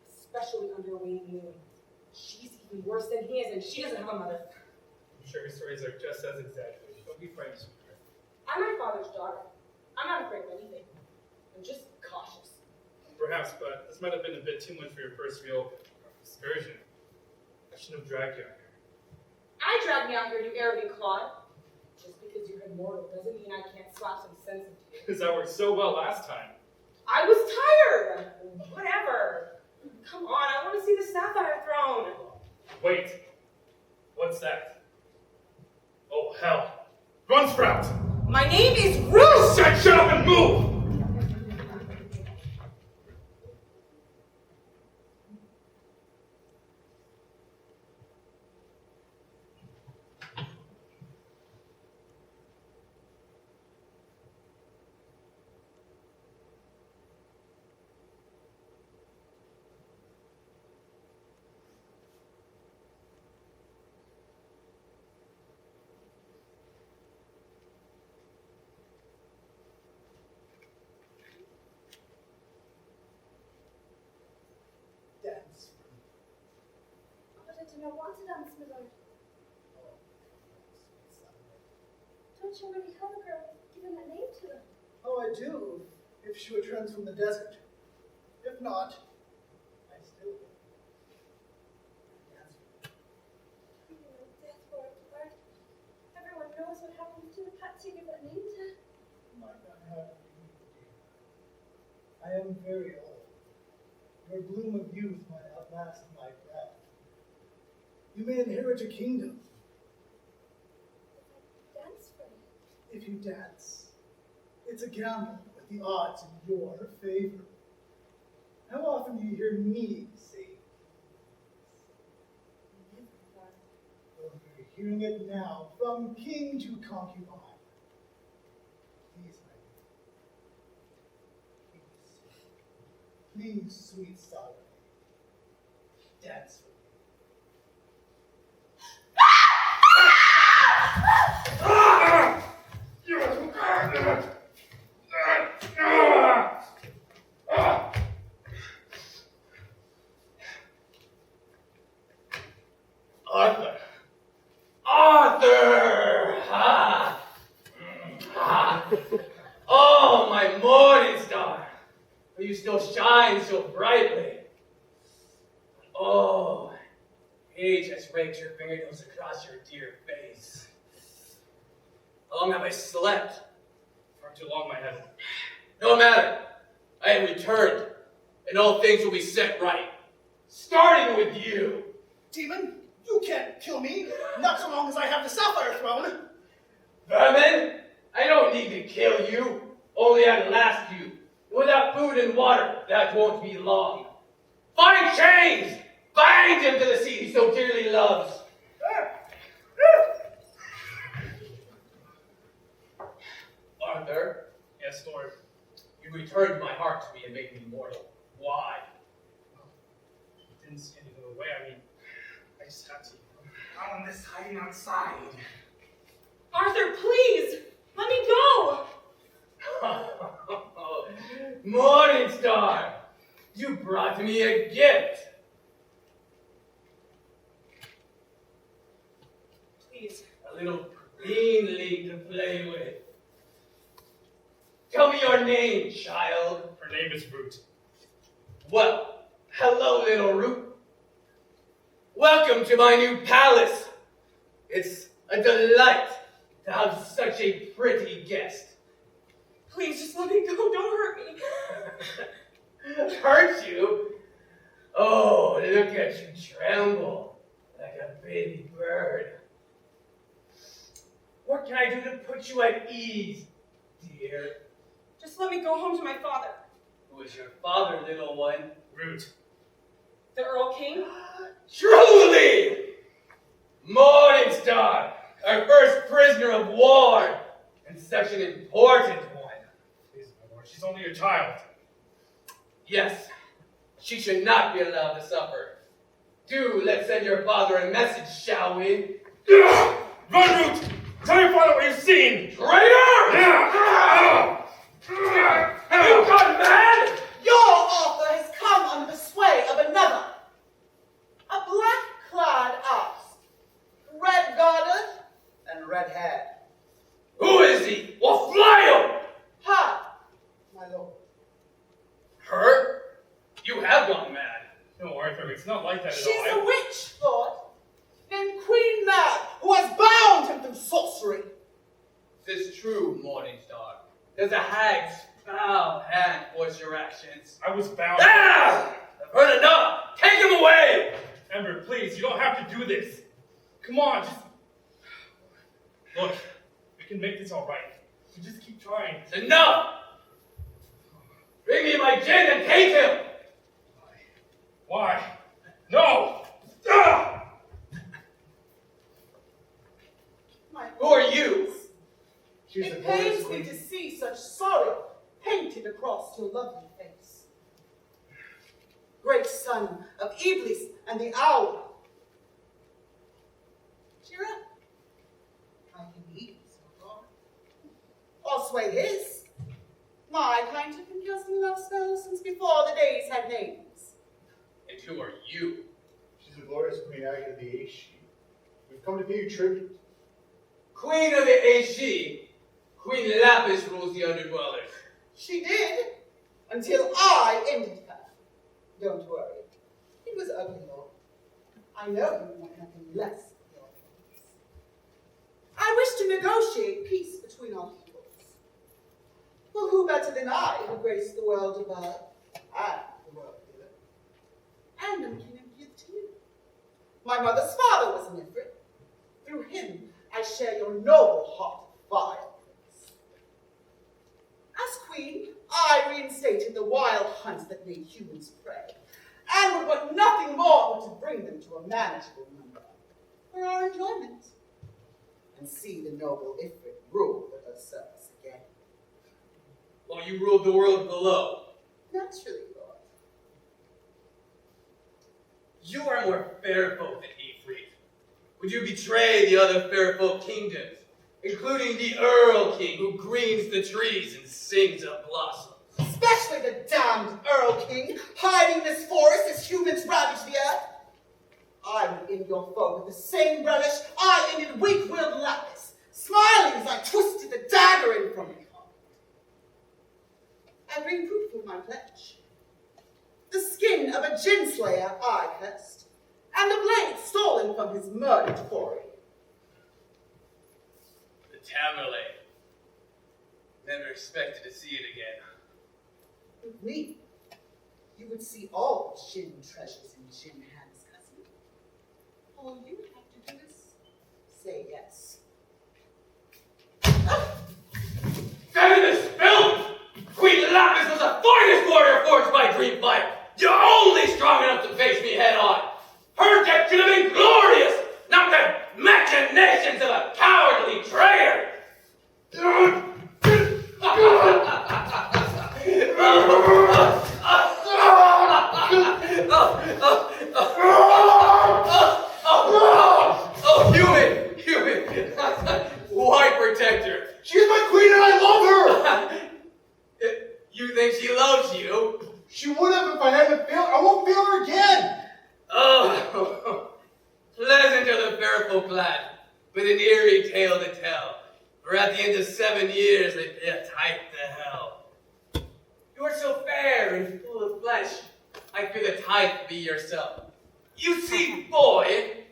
Speaker 6: especially under a waning moon. She's even worse than he is, and she doesn't have a mother.
Speaker 5: I'm sure your stories are just as exaggerated. Don't be frightened, sweetheart.
Speaker 6: I'm my father's daughter. I'm not afraid of anything. I'm just cautious.
Speaker 5: Perhaps, but this might have been a bit too much for your first real excursion. I shouldn't have dragged you out here.
Speaker 6: I dragged me out here, you arrogant clod. Just because you're immortal doesn't mean I can't slap some sense into you.
Speaker 5: Because that worked so well last time.
Speaker 6: I was tired! Whatever. Come on, I want to see the sapphire throne.
Speaker 5: Wait. What's that? Oh, hell. Run, Sprout!
Speaker 6: My name is Ruth!
Speaker 5: Shut up and move!
Speaker 4: But I do not want to dance, my lord. Don't you already have a girl given a name to her?
Speaker 9: Oh, I do, if she returns from the desert. If not, I still will. Dance with her.
Speaker 4: You know, death for it, Lord. Everyone knows what happens to the cats you give that name to.
Speaker 9: Might not have you, dear. I am very old. Your bloom of youth might outlast my breath. You may inherit a kingdom
Speaker 4: If I dance for you.
Speaker 9: if you dance. It's a gamble with the odds in your favor. How often do you hear me say
Speaker 4: Never, Lord.
Speaker 9: well, you're hearing it now, from king to concubine. Please, my dear. Please, sweet Solomon. Dance with me.
Speaker 5: Arthur! Arthur! Ha!
Speaker 12: shine so brightly. Oh, age has raked your fingernails across your dear face. How long have I slept?
Speaker 5: Far too long, my heaven.
Speaker 12: No matter. I have returned, and all things will be set right. Starting with you.
Speaker 9: Demon, you can't kill me, not so long as I have the sapphire throne.
Speaker 12: Vermin, I don't need to kill you, only outlast you. Without food and water, that won't be long. Find chains! Bind him to the seat he so dearly loves. Arthur,
Speaker 5: Yes, Lord.
Speaker 12: you returned my heart to me and made me mortal. Why?
Speaker 5: Didn't see any other way. I mean, I just had to.
Speaker 7: I'm this hiding outside.
Speaker 6: Arthur, please, let me go.
Speaker 12: Morning Star, you brought me a gift.
Speaker 6: Please.
Speaker 12: A little green leaf to play with. Tell me your name, child.
Speaker 5: Her name is Root.
Speaker 12: Well, hello, little Root. Welcome to my new palace. It's a delight to have such a pretty guest.
Speaker 6: Please, just let me go. Don't hurt me.
Speaker 12: Hurt you? Oh, look at you tremble like a baby bird. What can I do to put you at ease, dear?
Speaker 6: Just let me go home to my father.
Speaker 12: Who is your father, little one?
Speaker 5: Root.
Speaker 6: The Earl King?
Speaker 12: Truly! Morning Star, our first prisoner of war, and such an important one.
Speaker 5: Please, my lord. She's only a child.
Speaker 12: Yes, she should not be allowed to suffer. Do let's send your father a message, shall we?
Speaker 5: Run, Root! Tell your father what you've seen!
Speaker 12: Traitor! You gone mad?
Speaker 11: Your author has come under the sway of another. A black-clad ass, red-gartered and red-haired.
Speaker 12: Who is he? Well, fly him!
Speaker 11: Her, my lord.
Speaker 12: Her? You have gone mad.
Speaker 5: No, Arthur, it's not like that at
Speaker 11: She's
Speaker 5: all.
Speaker 11: a witch, Lord, named Queen Mab, who has bound him through sorcery.
Speaker 12: Tis true, Morning Star. There's a hag's foul hand towards your actions.
Speaker 5: I was bound.
Speaker 12: Ah! I've heard enough! Take him away!
Speaker 5: Ember, please, you don't have to do this. Come on, just... Look, we can make this all right. So just keep trying.
Speaker 12: It's enough! Bring me my Djinn and take him!
Speaker 5: Why? No! Ah!
Speaker 11: My
Speaker 12: Who are you?
Speaker 11: It pains me to see such sorrow painted across your lovely face. Great son of Iblis and the owl. Cheer up. I can eat so far. Or sway his. My kind have been casting love spells since before the days had names.
Speaker 12: And who are you?
Speaker 9: She's the glorious Queen Agatha the Aishi. We've come to pay you tribute.
Speaker 12: Queen of the Aishi, Queen Lapis rules the underdwellers.
Speaker 11: She did, until I ended her. Don't worry. It was ugly, Lord. I know you want nothing less of your things. I wish to negotiate peace between our peoples. Well, who better than I who grace the world above and the world below? And am kin and kith to you. My mother's father was an Ifrit. Through him, I share your noble heart of fire. As queen, I reinstated the wild hunts that made humans prey, and would want nothing more but to bring them to a manageable number for our enjoyment, and see the noble Ifrit rule the earth's surface again.
Speaker 12: While you ruled the world below.
Speaker 11: Naturally, Lord.
Speaker 12: You are more fair folk than Ifrit. Would you betray the other fair folk kingdoms, including the Earl King who greens the trees and sings of blossoms?
Speaker 11: Especially the damned Earl King, hiding in this forest as humans ravage the earth. I would end your foe with the same relish I ended weak-willed Lapis, smiling as I twisted the dagger in from the heart. I bring proof of my pledge. a Djinn slayer I cursed, and the blade stolen from his murdered quarry.
Speaker 12: The Tamerlane. Never expected to see it again.
Speaker 11: With me, you would see all Djinn treasures in Djinn hands, cousin. All you would have to do is say yes.
Speaker 16: Feminist filth! Queen Lapis was the finest warrior forged by Greek life. You're only strong enough to face me head on. Her death should have been glorious, not the machinations of a cowardly traitor. Human. Why protect her?
Speaker 9: She's my queen and I love her!
Speaker 16: You think she loves you?
Speaker 9: She would have if I hadn't failed. I won't fail her again!
Speaker 16: Oh, pleasant are the fearful glad, with an eerie tale to tell. For at the end of 7 years, they pay a tithe to hell. You are so fair and full of flesh, I fear the tithe be yourself. You see, boy,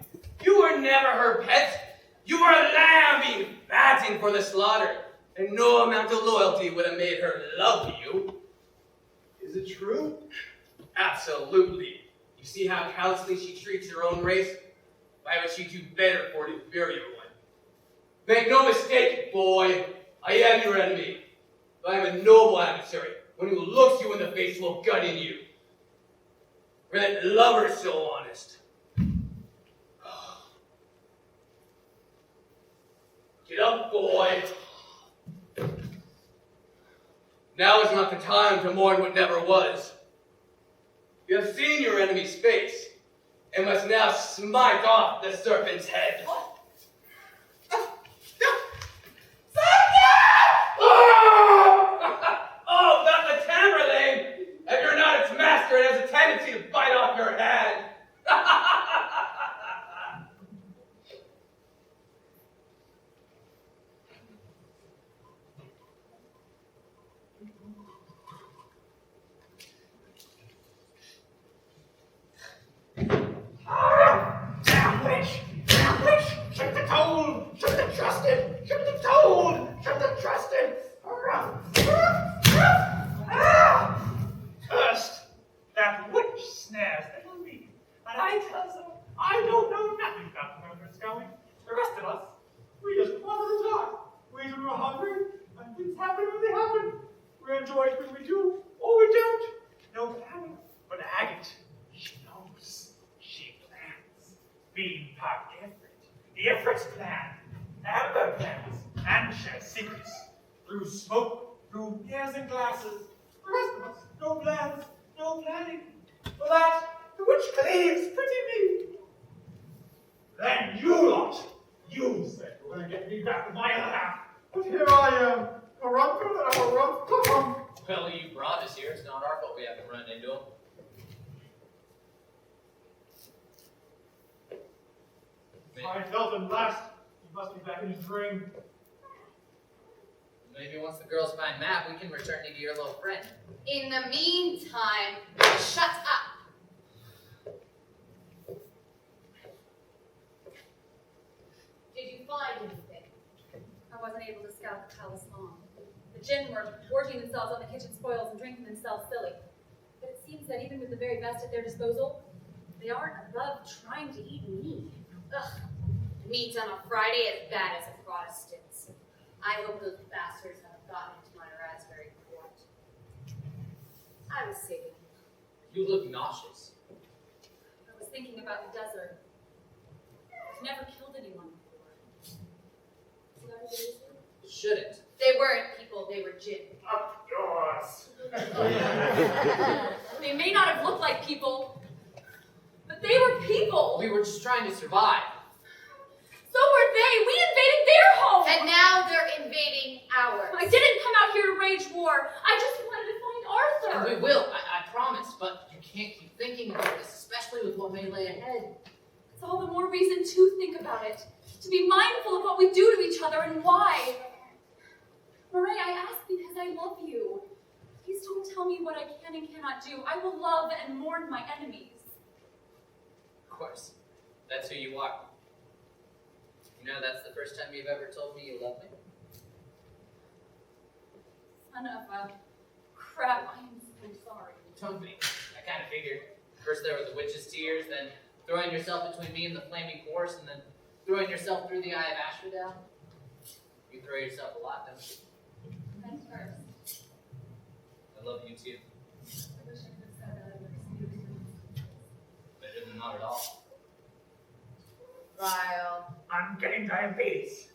Speaker 16: you were never her pet. You were a lamb being fattened for the slaughter, and no amount of loyalty would have made her love you.
Speaker 9: Is it true?
Speaker 16: Absolutely. You see how callously she treats her own race? Why would she do better for an inferior one? Make no mistake, boy, I am your enemy. But I am a noble adversary. One who looks you in the face will gut in you. For that lover so honest. Get up, boy. Now is not the time to mourn what never was. You have seen your enemy's face, and must now smite off the serpent's head. Oh, not the Tamerlane! If you're not its master, it has a tendency to bite off your hand.
Speaker 5: Damn witch! Should have told! Should have trusted! Should have told! Should have trusted! First, that witch snares little me, and I tells her I don't know nothing about where it's going. The rest of us, we just wander the dark. We were hungry, and things happen when they happen. We enjoy it when we do, or we don't. No planning, but agate. She knows. She plans. Being part Ifrit. The Ifrit's plan. Amber plans. And shares secrets. Through smoke, through ears and glasses. The rest of us, no plans, no planning. For that, the witch cleaves pretty me. Then you lot, you said you were going to get me back with my other half. But here I am, a rumper and a rump.
Speaker 12: Well, you brought us here. It's not our fault we haven't run into him.
Speaker 5: I felt him last. He must be back in his ring.
Speaker 12: Maybe once the girls find Matt, we can return you to your little friend.
Speaker 10: In the meantime, shut up. Did you find anything?
Speaker 14: I wasn't able to scout the palace long. The Djinn were gorging themselves on the kitchen spoils and drinking themselves silly. But it seems that even with the very best at their disposal, they aren't above trying to eat me.
Speaker 10: Ugh, meat's on a Friday as bad as a Protestant's. I hope those bastards haven't gotten into my raspberry quart. I was saving.
Speaker 12: You look nauseous.
Speaker 14: I was thinking about the desert. I've never killed anyone before. Is that what it is?
Speaker 12: Shouldn't.
Speaker 10: They weren't people, they were Djinn.
Speaker 5: Up yours.
Speaker 14: They may not have looked like people, but they were people.
Speaker 12: We were just trying to survive.
Speaker 14: So were they. We invaded their home.
Speaker 10: And now they're invading ours.
Speaker 14: I didn't come out here to wage war. I just wanted to find Arthur.
Speaker 12: And we will, I promise, but you can't keep thinking about this, especially with what may lay ahead.
Speaker 14: It's all the more reason to think about it, to be mindful of what we do to each other and why. Murray, I ask because I love you. Please don't tell me what I can and cannot do. I will love and mourn my enemies.
Speaker 12: Of course. That's who you are. You know, that's the first time you've ever told me you love me.
Speaker 14: Son of a crap, I am so sorry.
Speaker 12: Don't be. I kind of figured. First there were the witch's tears, then throwing yourself between me and the flaming horse, and then throwing yourself through the eye of Asphodel. You throw yourself a lot, don't you?
Speaker 14: Thanks first.
Speaker 12: I love you too.
Speaker 14: I wish I could have said that I would excuse you.
Speaker 12: Better than not at all.
Speaker 10: Ryle.
Speaker 5: I'm getting diabetes.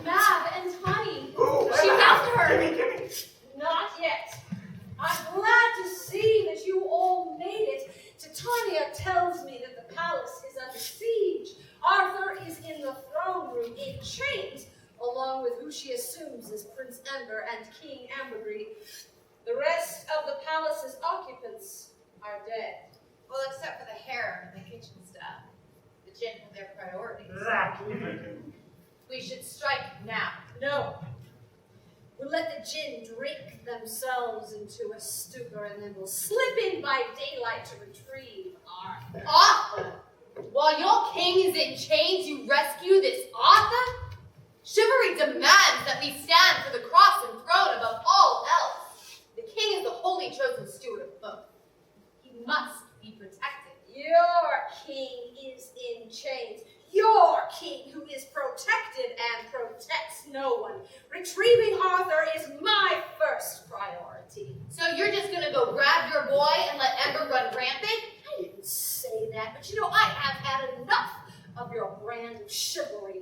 Speaker 14: Mab and Tani.
Speaker 5: Ooh,
Speaker 14: She left her.
Speaker 5: Gimme.
Speaker 6: Not yet. I'm glad to see that you all made it. Titania tells me that the palace is under siege. Arthur is in the throne room in chains, along with who she assumes is Prince Ember and King Ambergris. The rest of the palace's occupants are dead.
Speaker 10: Well, except for the harem and the kitchen staff. The Djinn have their priorities.
Speaker 5: Exactly.
Speaker 10: We should strike now.
Speaker 6: No. We'll let the Djinn drink themselves into a stupor, and then we'll slip in by daylight to retrieve Arthur.
Speaker 10: Arthur! While your king is in chains, you rescue this Arthur? Chivalry demands that we stand for the cross and throne above all else. The king is the holy chosen steward of both. He must be protected.
Speaker 6: Your king is in chains. Your king who is protected and protects no one. Retrieving Arthur is my first priority.
Speaker 10: So you're just gonna go grab your boy and let Ember run rampant?
Speaker 6: I didn't say that, but you know, I have had enough of your brand of chivalry.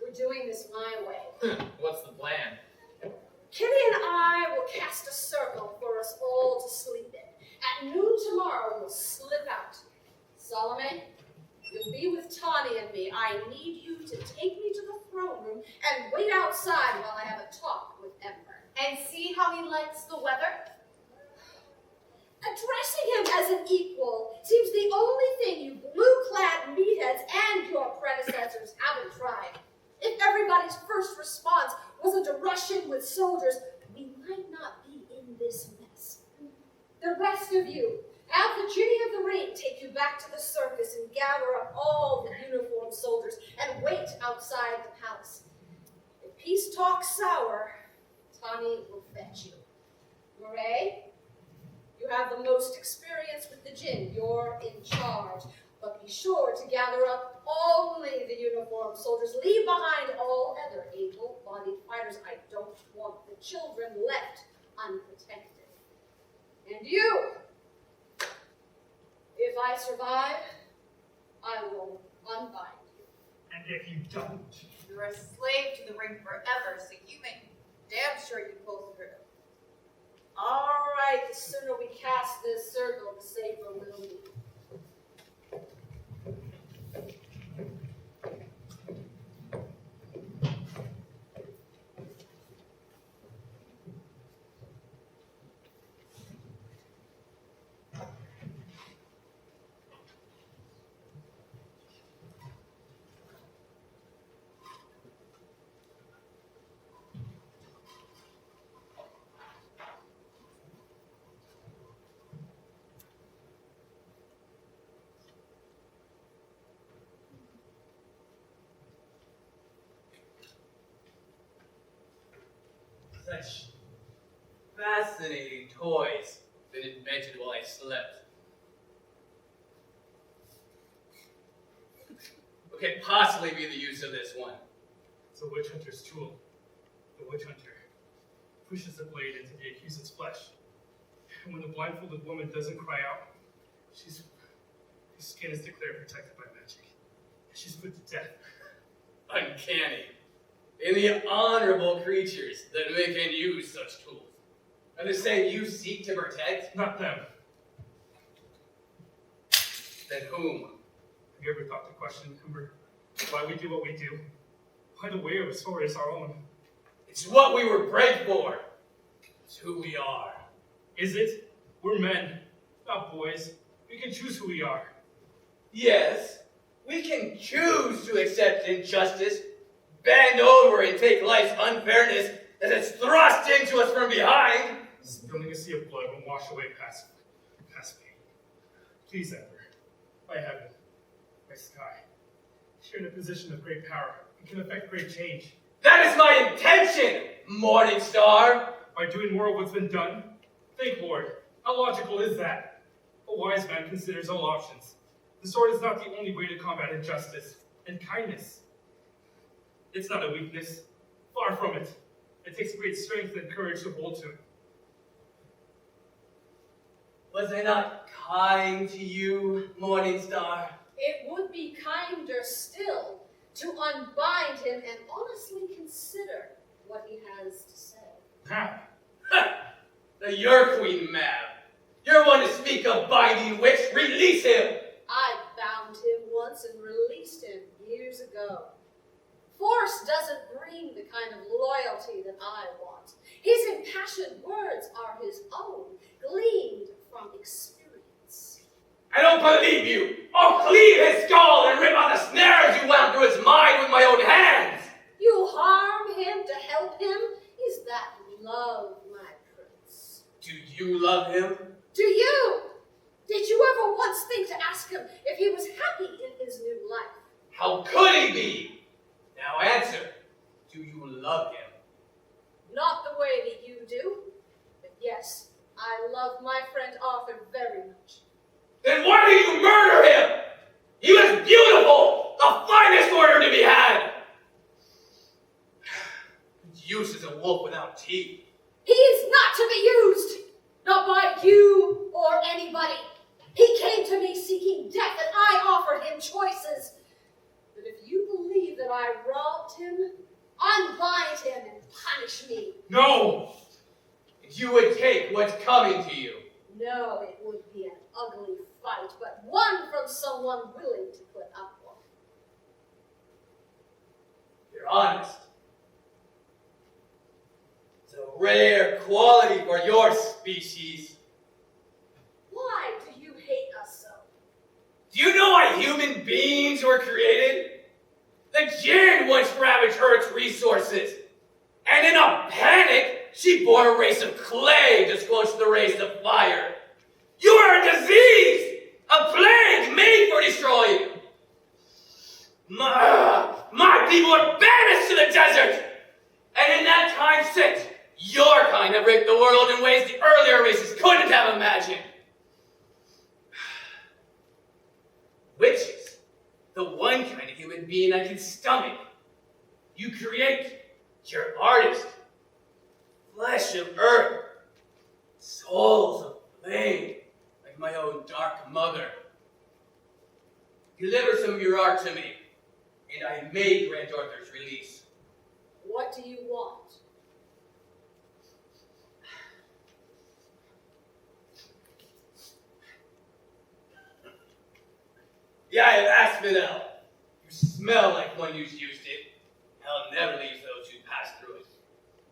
Speaker 6: We're doing this my way.
Speaker 12: What's the plan?
Speaker 6: Kitty and I will cast a circle for us all to sleep in. At noon tomorrow, we'll slip out. Salome, you'll be with Tani and me. I need you to take me to the throne room and wait outside while I have a talk with Ember.
Speaker 10: And see how he likes the weather?
Speaker 6: Addressing him as an equal seems the only thing you blue-clad meatheads and your predecessors haven't tried. If everybody's first response wasn't to rush in with soldiers, we might not be in this mess. The rest of you, have the Ginny of the Ring take you back to the circus and gather up all the uniformed soldiers and wait outside the palace. If peace talks sour, Tani will fetch you. Murray, you have the most experience with the Djinn. You're in charge. But be sure to gather up only the uniformed soldiers. Leave behind all other able-bodied fighters. I don't want the children left unprotected. And you, if I survive, I will unbind you.
Speaker 5: And if you don't?
Speaker 10: You're a slave to the ring forever, so you make damn sure you pull through.
Speaker 6: All right, the sooner we cast this circle, the safer we'll be.
Speaker 12: Such fascinating toys been invented while I slept. What could possibly be the use of this one?
Speaker 5: It's a witch hunter's tool. The witch hunter pushes a blade into the accused's flesh. And when the blindfolded woman doesn't cry out, his skin is declared protected by magic. And she's put to death.
Speaker 12: Uncanny. In the honorable creatures that make and use such tools. Are the same you seek to protect?
Speaker 5: Not them.
Speaker 12: Then whom?
Speaker 5: Have you ever thought to question, Ember, why we do what we do? Why the way of the story is our own?
Speaker 12: It's what we were bred for. It's who we are.
Speaker 5: Is it? We're men, not boys. We can choose who we are.
Speaker 12: Yes, we can choose to accept injustice, bend over and take life's unfairness
Speaker 16: as it's thrust into us from behind.
Speaker 5: Spilling a sea of blood will wash away past pain. Please, Ember, my heaven, my sky, you're in a position of great power and can affect great change.
Speaker 16: That is my intention, Morning Star.
Speaker 5: By doing more of what's been done? Think, Lord, how logical is that? A wise man considers all options. The sword is not the only way to combat injustice and kindness. It's not a weakness. Far from it. It takes great strength and courage to hold to it.
Speaker 16: Was I not kind to you, Morning Star?
Speaker 10: It would be kinder still to unbind him and honestly consider what he has to say.
Speaker 5: How?
Speaker 16: You're Queen Mab. You're one to speak of binding witch. Release him!
Speaker 10: I bound him once and released him years ago. Force doesn't bring the kind of loyalty that I want. His impassioned words are his own, gleaned from experience.
Speaker 16: I don't believe you. I'll cleave his skull and rip out the snares you wound through his mind with my own hands.
Speaker 10: You harm him to help him? Is that love, my prince?
Speaker 16: Do you love him?
Speaker 10: Do you? Did you ever once think to ask him if he was happy in his new life?
Speaker 16: How could he be? Now answer. Do you love him?
Speaker 10: Not the way that you do. But yes, I love my friend Arthur very much.
Speaker 16: Then why do you murder him? He was beautiful, the finest order to be had. Use as a wolf without teeth.
Speaker 10: He is not to be used, not by you or anybody. He came to me seeking death, and I offered him choices. But if you believe that I robbed him, unbind him and punish me.
Speaker 5: No!
Speaker 16: You would take what's coming to you.
Speaker 10: No, it would be an ugly fight, but one from someone willing to put up one.
Speaker 16: You're honest. It's a rare quality for your species.
Speaker 10: Why do you hate us so?
Speaker 16: Do you know why human beings were created? The Djinn once ravaged Earth's resources, and in a panic, she bore a race of clay to squelch the race of fire. You are a disease, a plague made for destroying. My people are banished to the desert, and in that time since, your kind have raped the world in ways the earlier races couldn't have imagined. Witches, the one kind of human being I can stomach. You create, you're artist. Flesh of earth, souls of flame, like my own dark mother. Deliver some of your art to me, and I may grant Arthur's release.
Speaker 10: What do you want?
Speaker 16: The Eye of Asphodel. You smell like one who's used it. I'll never leave those who pass through it.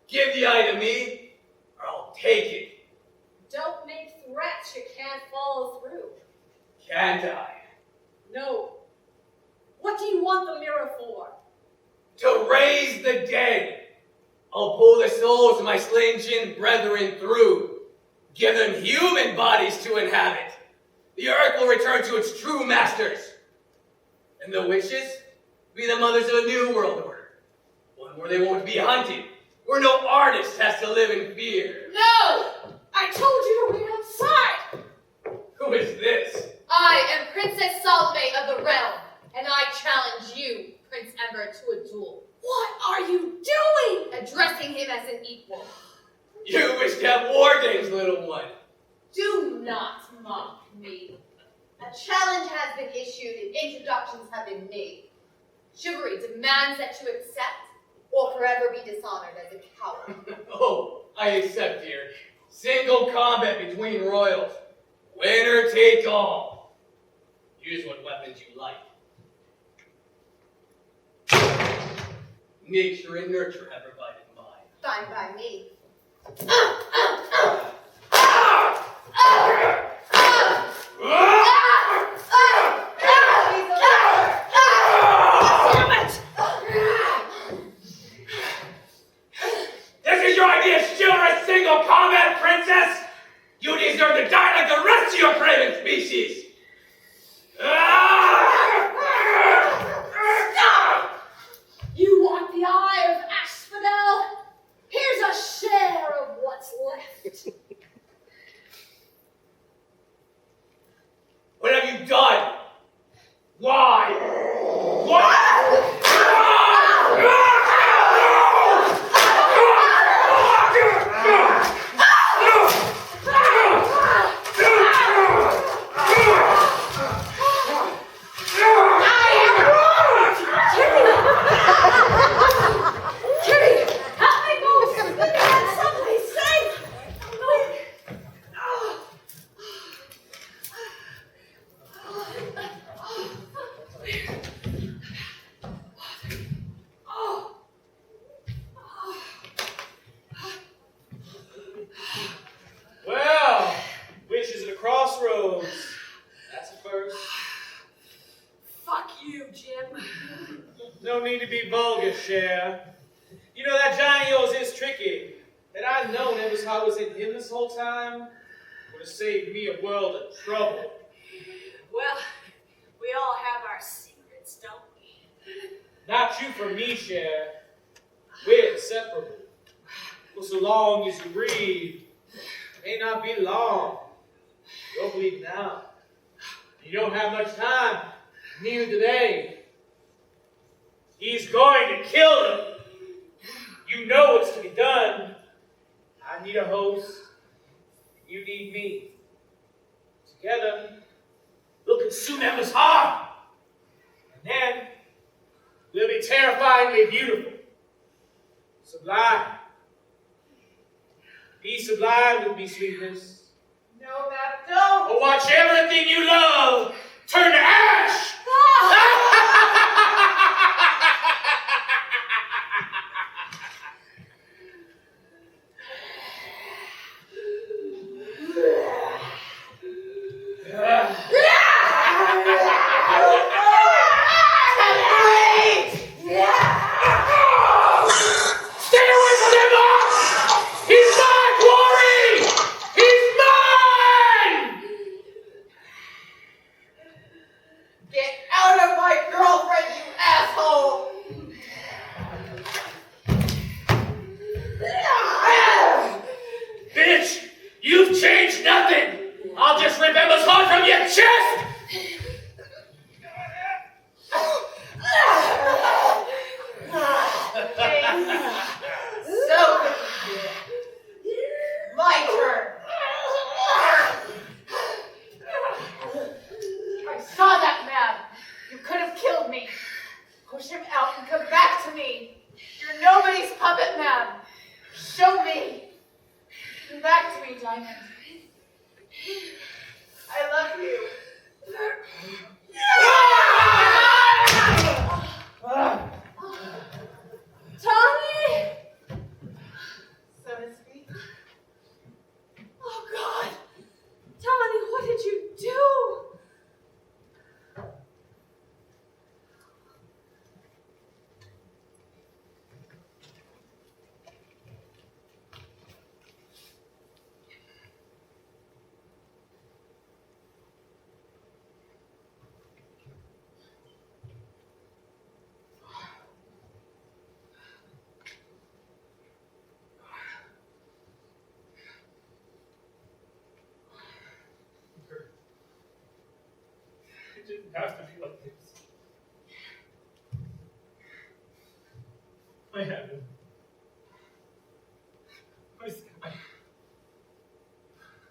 Speaker 16: Give the eye to me, or I'll take it.
Speaker 10: Don't make threats you can't follow through.
Speaker 16: Can't I?
Speaker 10: No. What do you want the mirror for?
Speaker 16: To raise the dead. I'll pull the souls of my slain Djinn brethren through. Give them human bodies to inhabit. The earth will return to its true masters. And the witches be the mothers of a new world order. One where they won't be hunted. Where no artist has to live in fear.
Speaker 10: No! I told you to wait outside!
Speaker 16: Who is this?
Speaker 10: I am Princess Salome of the realm, and I challenge you, Prince Ember, to a duel. What are you doing? Addressing him as an equal.
Speaker 16: You wish to have war games, little one.
Speaker 10: Do not mock me. A challenge has been issued and introductions have been made. Chivalry demands that you accept or forever be dishonored as a coward.
Speaker 16: Oh, I accept here. Single combat between royals. Winner take all. Use what weapons you like. Nature and nurture have provided mine.
Speaker 10: Fine by me.
Speaker 16: This
Speaker 13: be vulgar, Cher. You know that Johnny yours is tricky. Had I known Ember's heart was in him this whole time, would have saved me a world of trouble.
Speaker 6: Well, we all have our secrets, don't we?
Speaker 13: Not true for me, Cher. We're inseparable. For so long as you breathe, it may not be long. You'll bleed now. You don't have much time. Neither do they. He's going to kill them. You know what's to be done. I need a host. You need me. Together, we'll consume Emma's heart. And then, we'll be terrifyingly beautiful. Sublime. Be sublime with me, sweetness.
Speaker 6: No, Matt, don't!
Speaker 13: Or watch everything you love turn to ash! It didn't have to be like this. My heaven. My sky.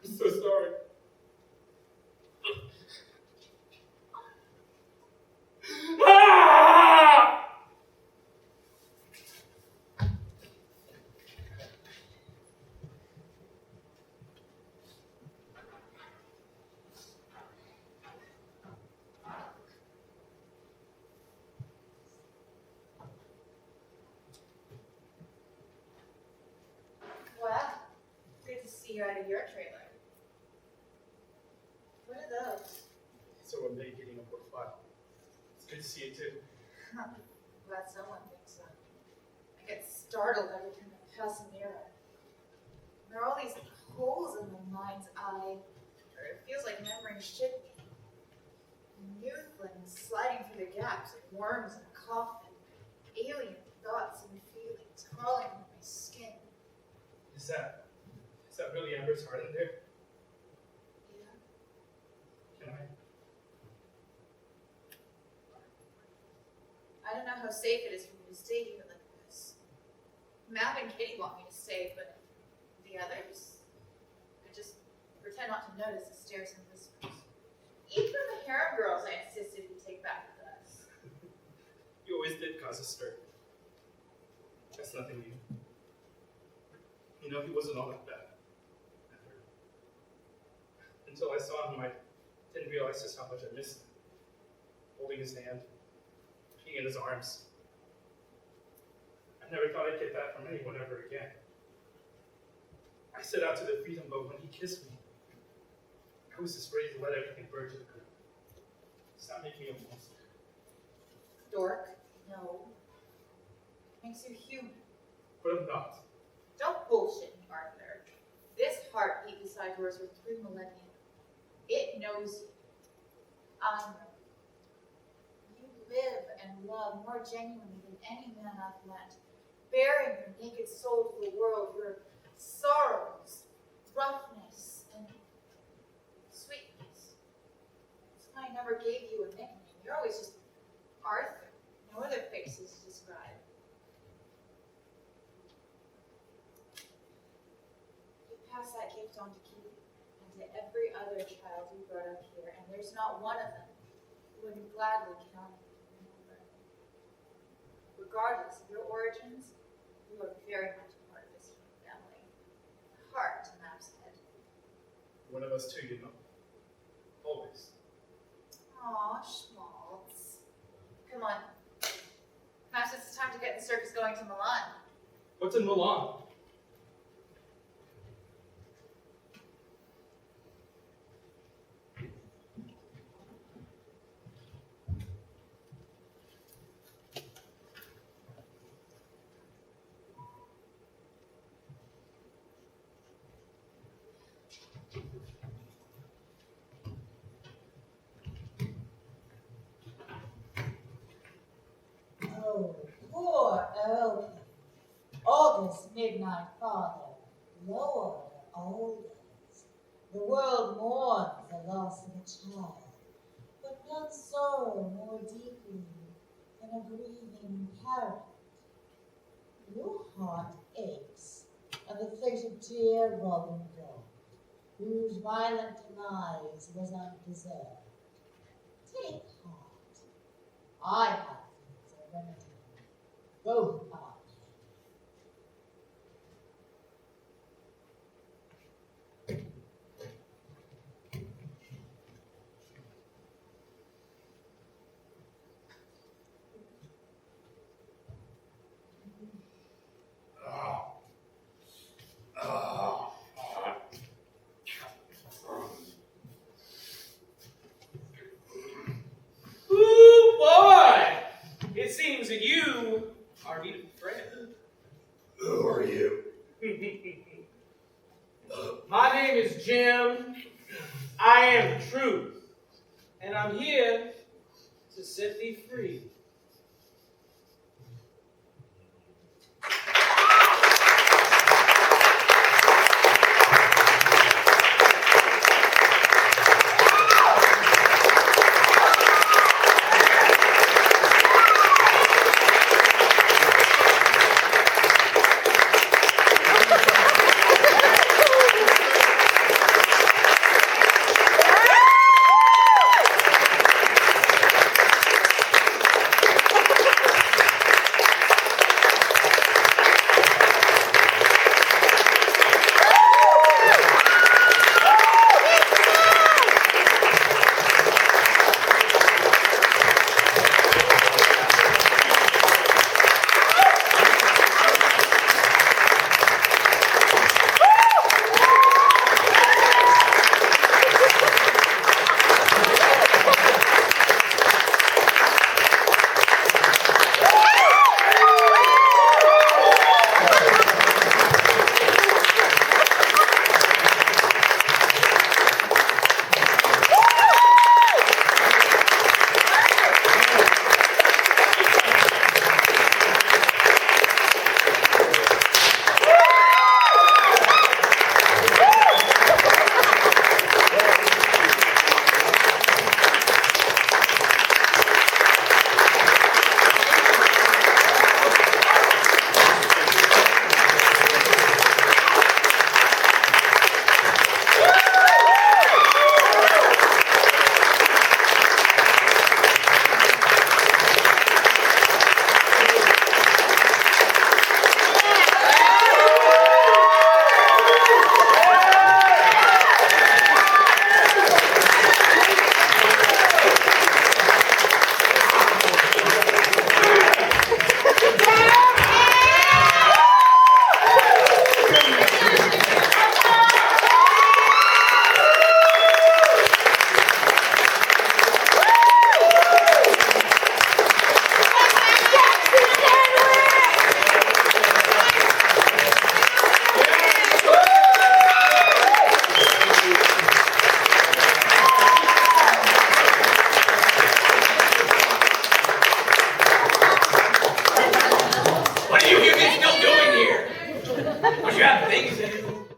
Speaker 13: I'm so sorry. Ah!
Speaker 3: Well, good to see you out of your trailer. What are those?
Speaker 5: So I'm making a profile. It's good to see you too.
Speaker 3: Glad someone thinks so. I get startled every time I pass a mirror. There are all these holes in my mind's eye, or it feels like memories should be. New things sliding through the gaps like worms in a coffin. Alien thoughts and feelings crawling on my skin.
Speaker 5: Is that really Ember's heart in there?
Speaker 3: Yeah.
Speaker 5: Can I?
Speaker 3: I don't know how safe it is for me to stay here like this. Matt and Kitty want me to stay, but the others? I just pretend not to notice the stares and whispers. Even the harem girls I insisted he take back with us.
Speaker 5: You always did cause a stir. That's nothing new. You know, he wasn't all that bad. Never. Until I saw him, I didn't realize just how much I missed him. Holding his hand, being in his arms. I never thought I'd get that from anyone ever again. I set out to defeat him, but when he kissed me, I was just ready to let everything burn to the ground. Does that make me a monster?
Speaker 3: Dork, no. makes you human.
Speaker 5: But I'm not.
Speaker 3: Don't bullshit me, Arthur. This heartbeat beside yours for 3 millennia. It knows you. I know you. You live and love more genuinely than any man I've met, bearing your naked soul to the world, your sorrows, roughness, and sweetness. That's why I never gave you a nickname. You're always just Arthur. No other faces to describe. You pass that gift on to Kitty and to every other child you brought up here, and there's not one of them who wouldn't gladly count you remember. Regardless of your origins, you are very much a part of this human family. Heart to Map's head.
Speaker 5: One of us too, you know. Always.
Speaker 3: Aw, schmaltz. Come on. Perhaps it's time to get the circus going to Milan.
Speaker 5: What's in Milan?
Speaker 17: Oh, poor Elkin. August midnight father, Lord old days. The world mourns the loss of a child, but none sorrow more deeply than a grieving parent. Your heart aches at the fate of dear Robin Gold, whose violent demise was undeserved. Take heart. I have things a remedy. Both are
Speaker 13: Ooh, boy! It seems that you are needed a friend.
Speaker 16: Who are you?
Speaker 13: My name is Jim. I am the truth. And I'm here to set thee free.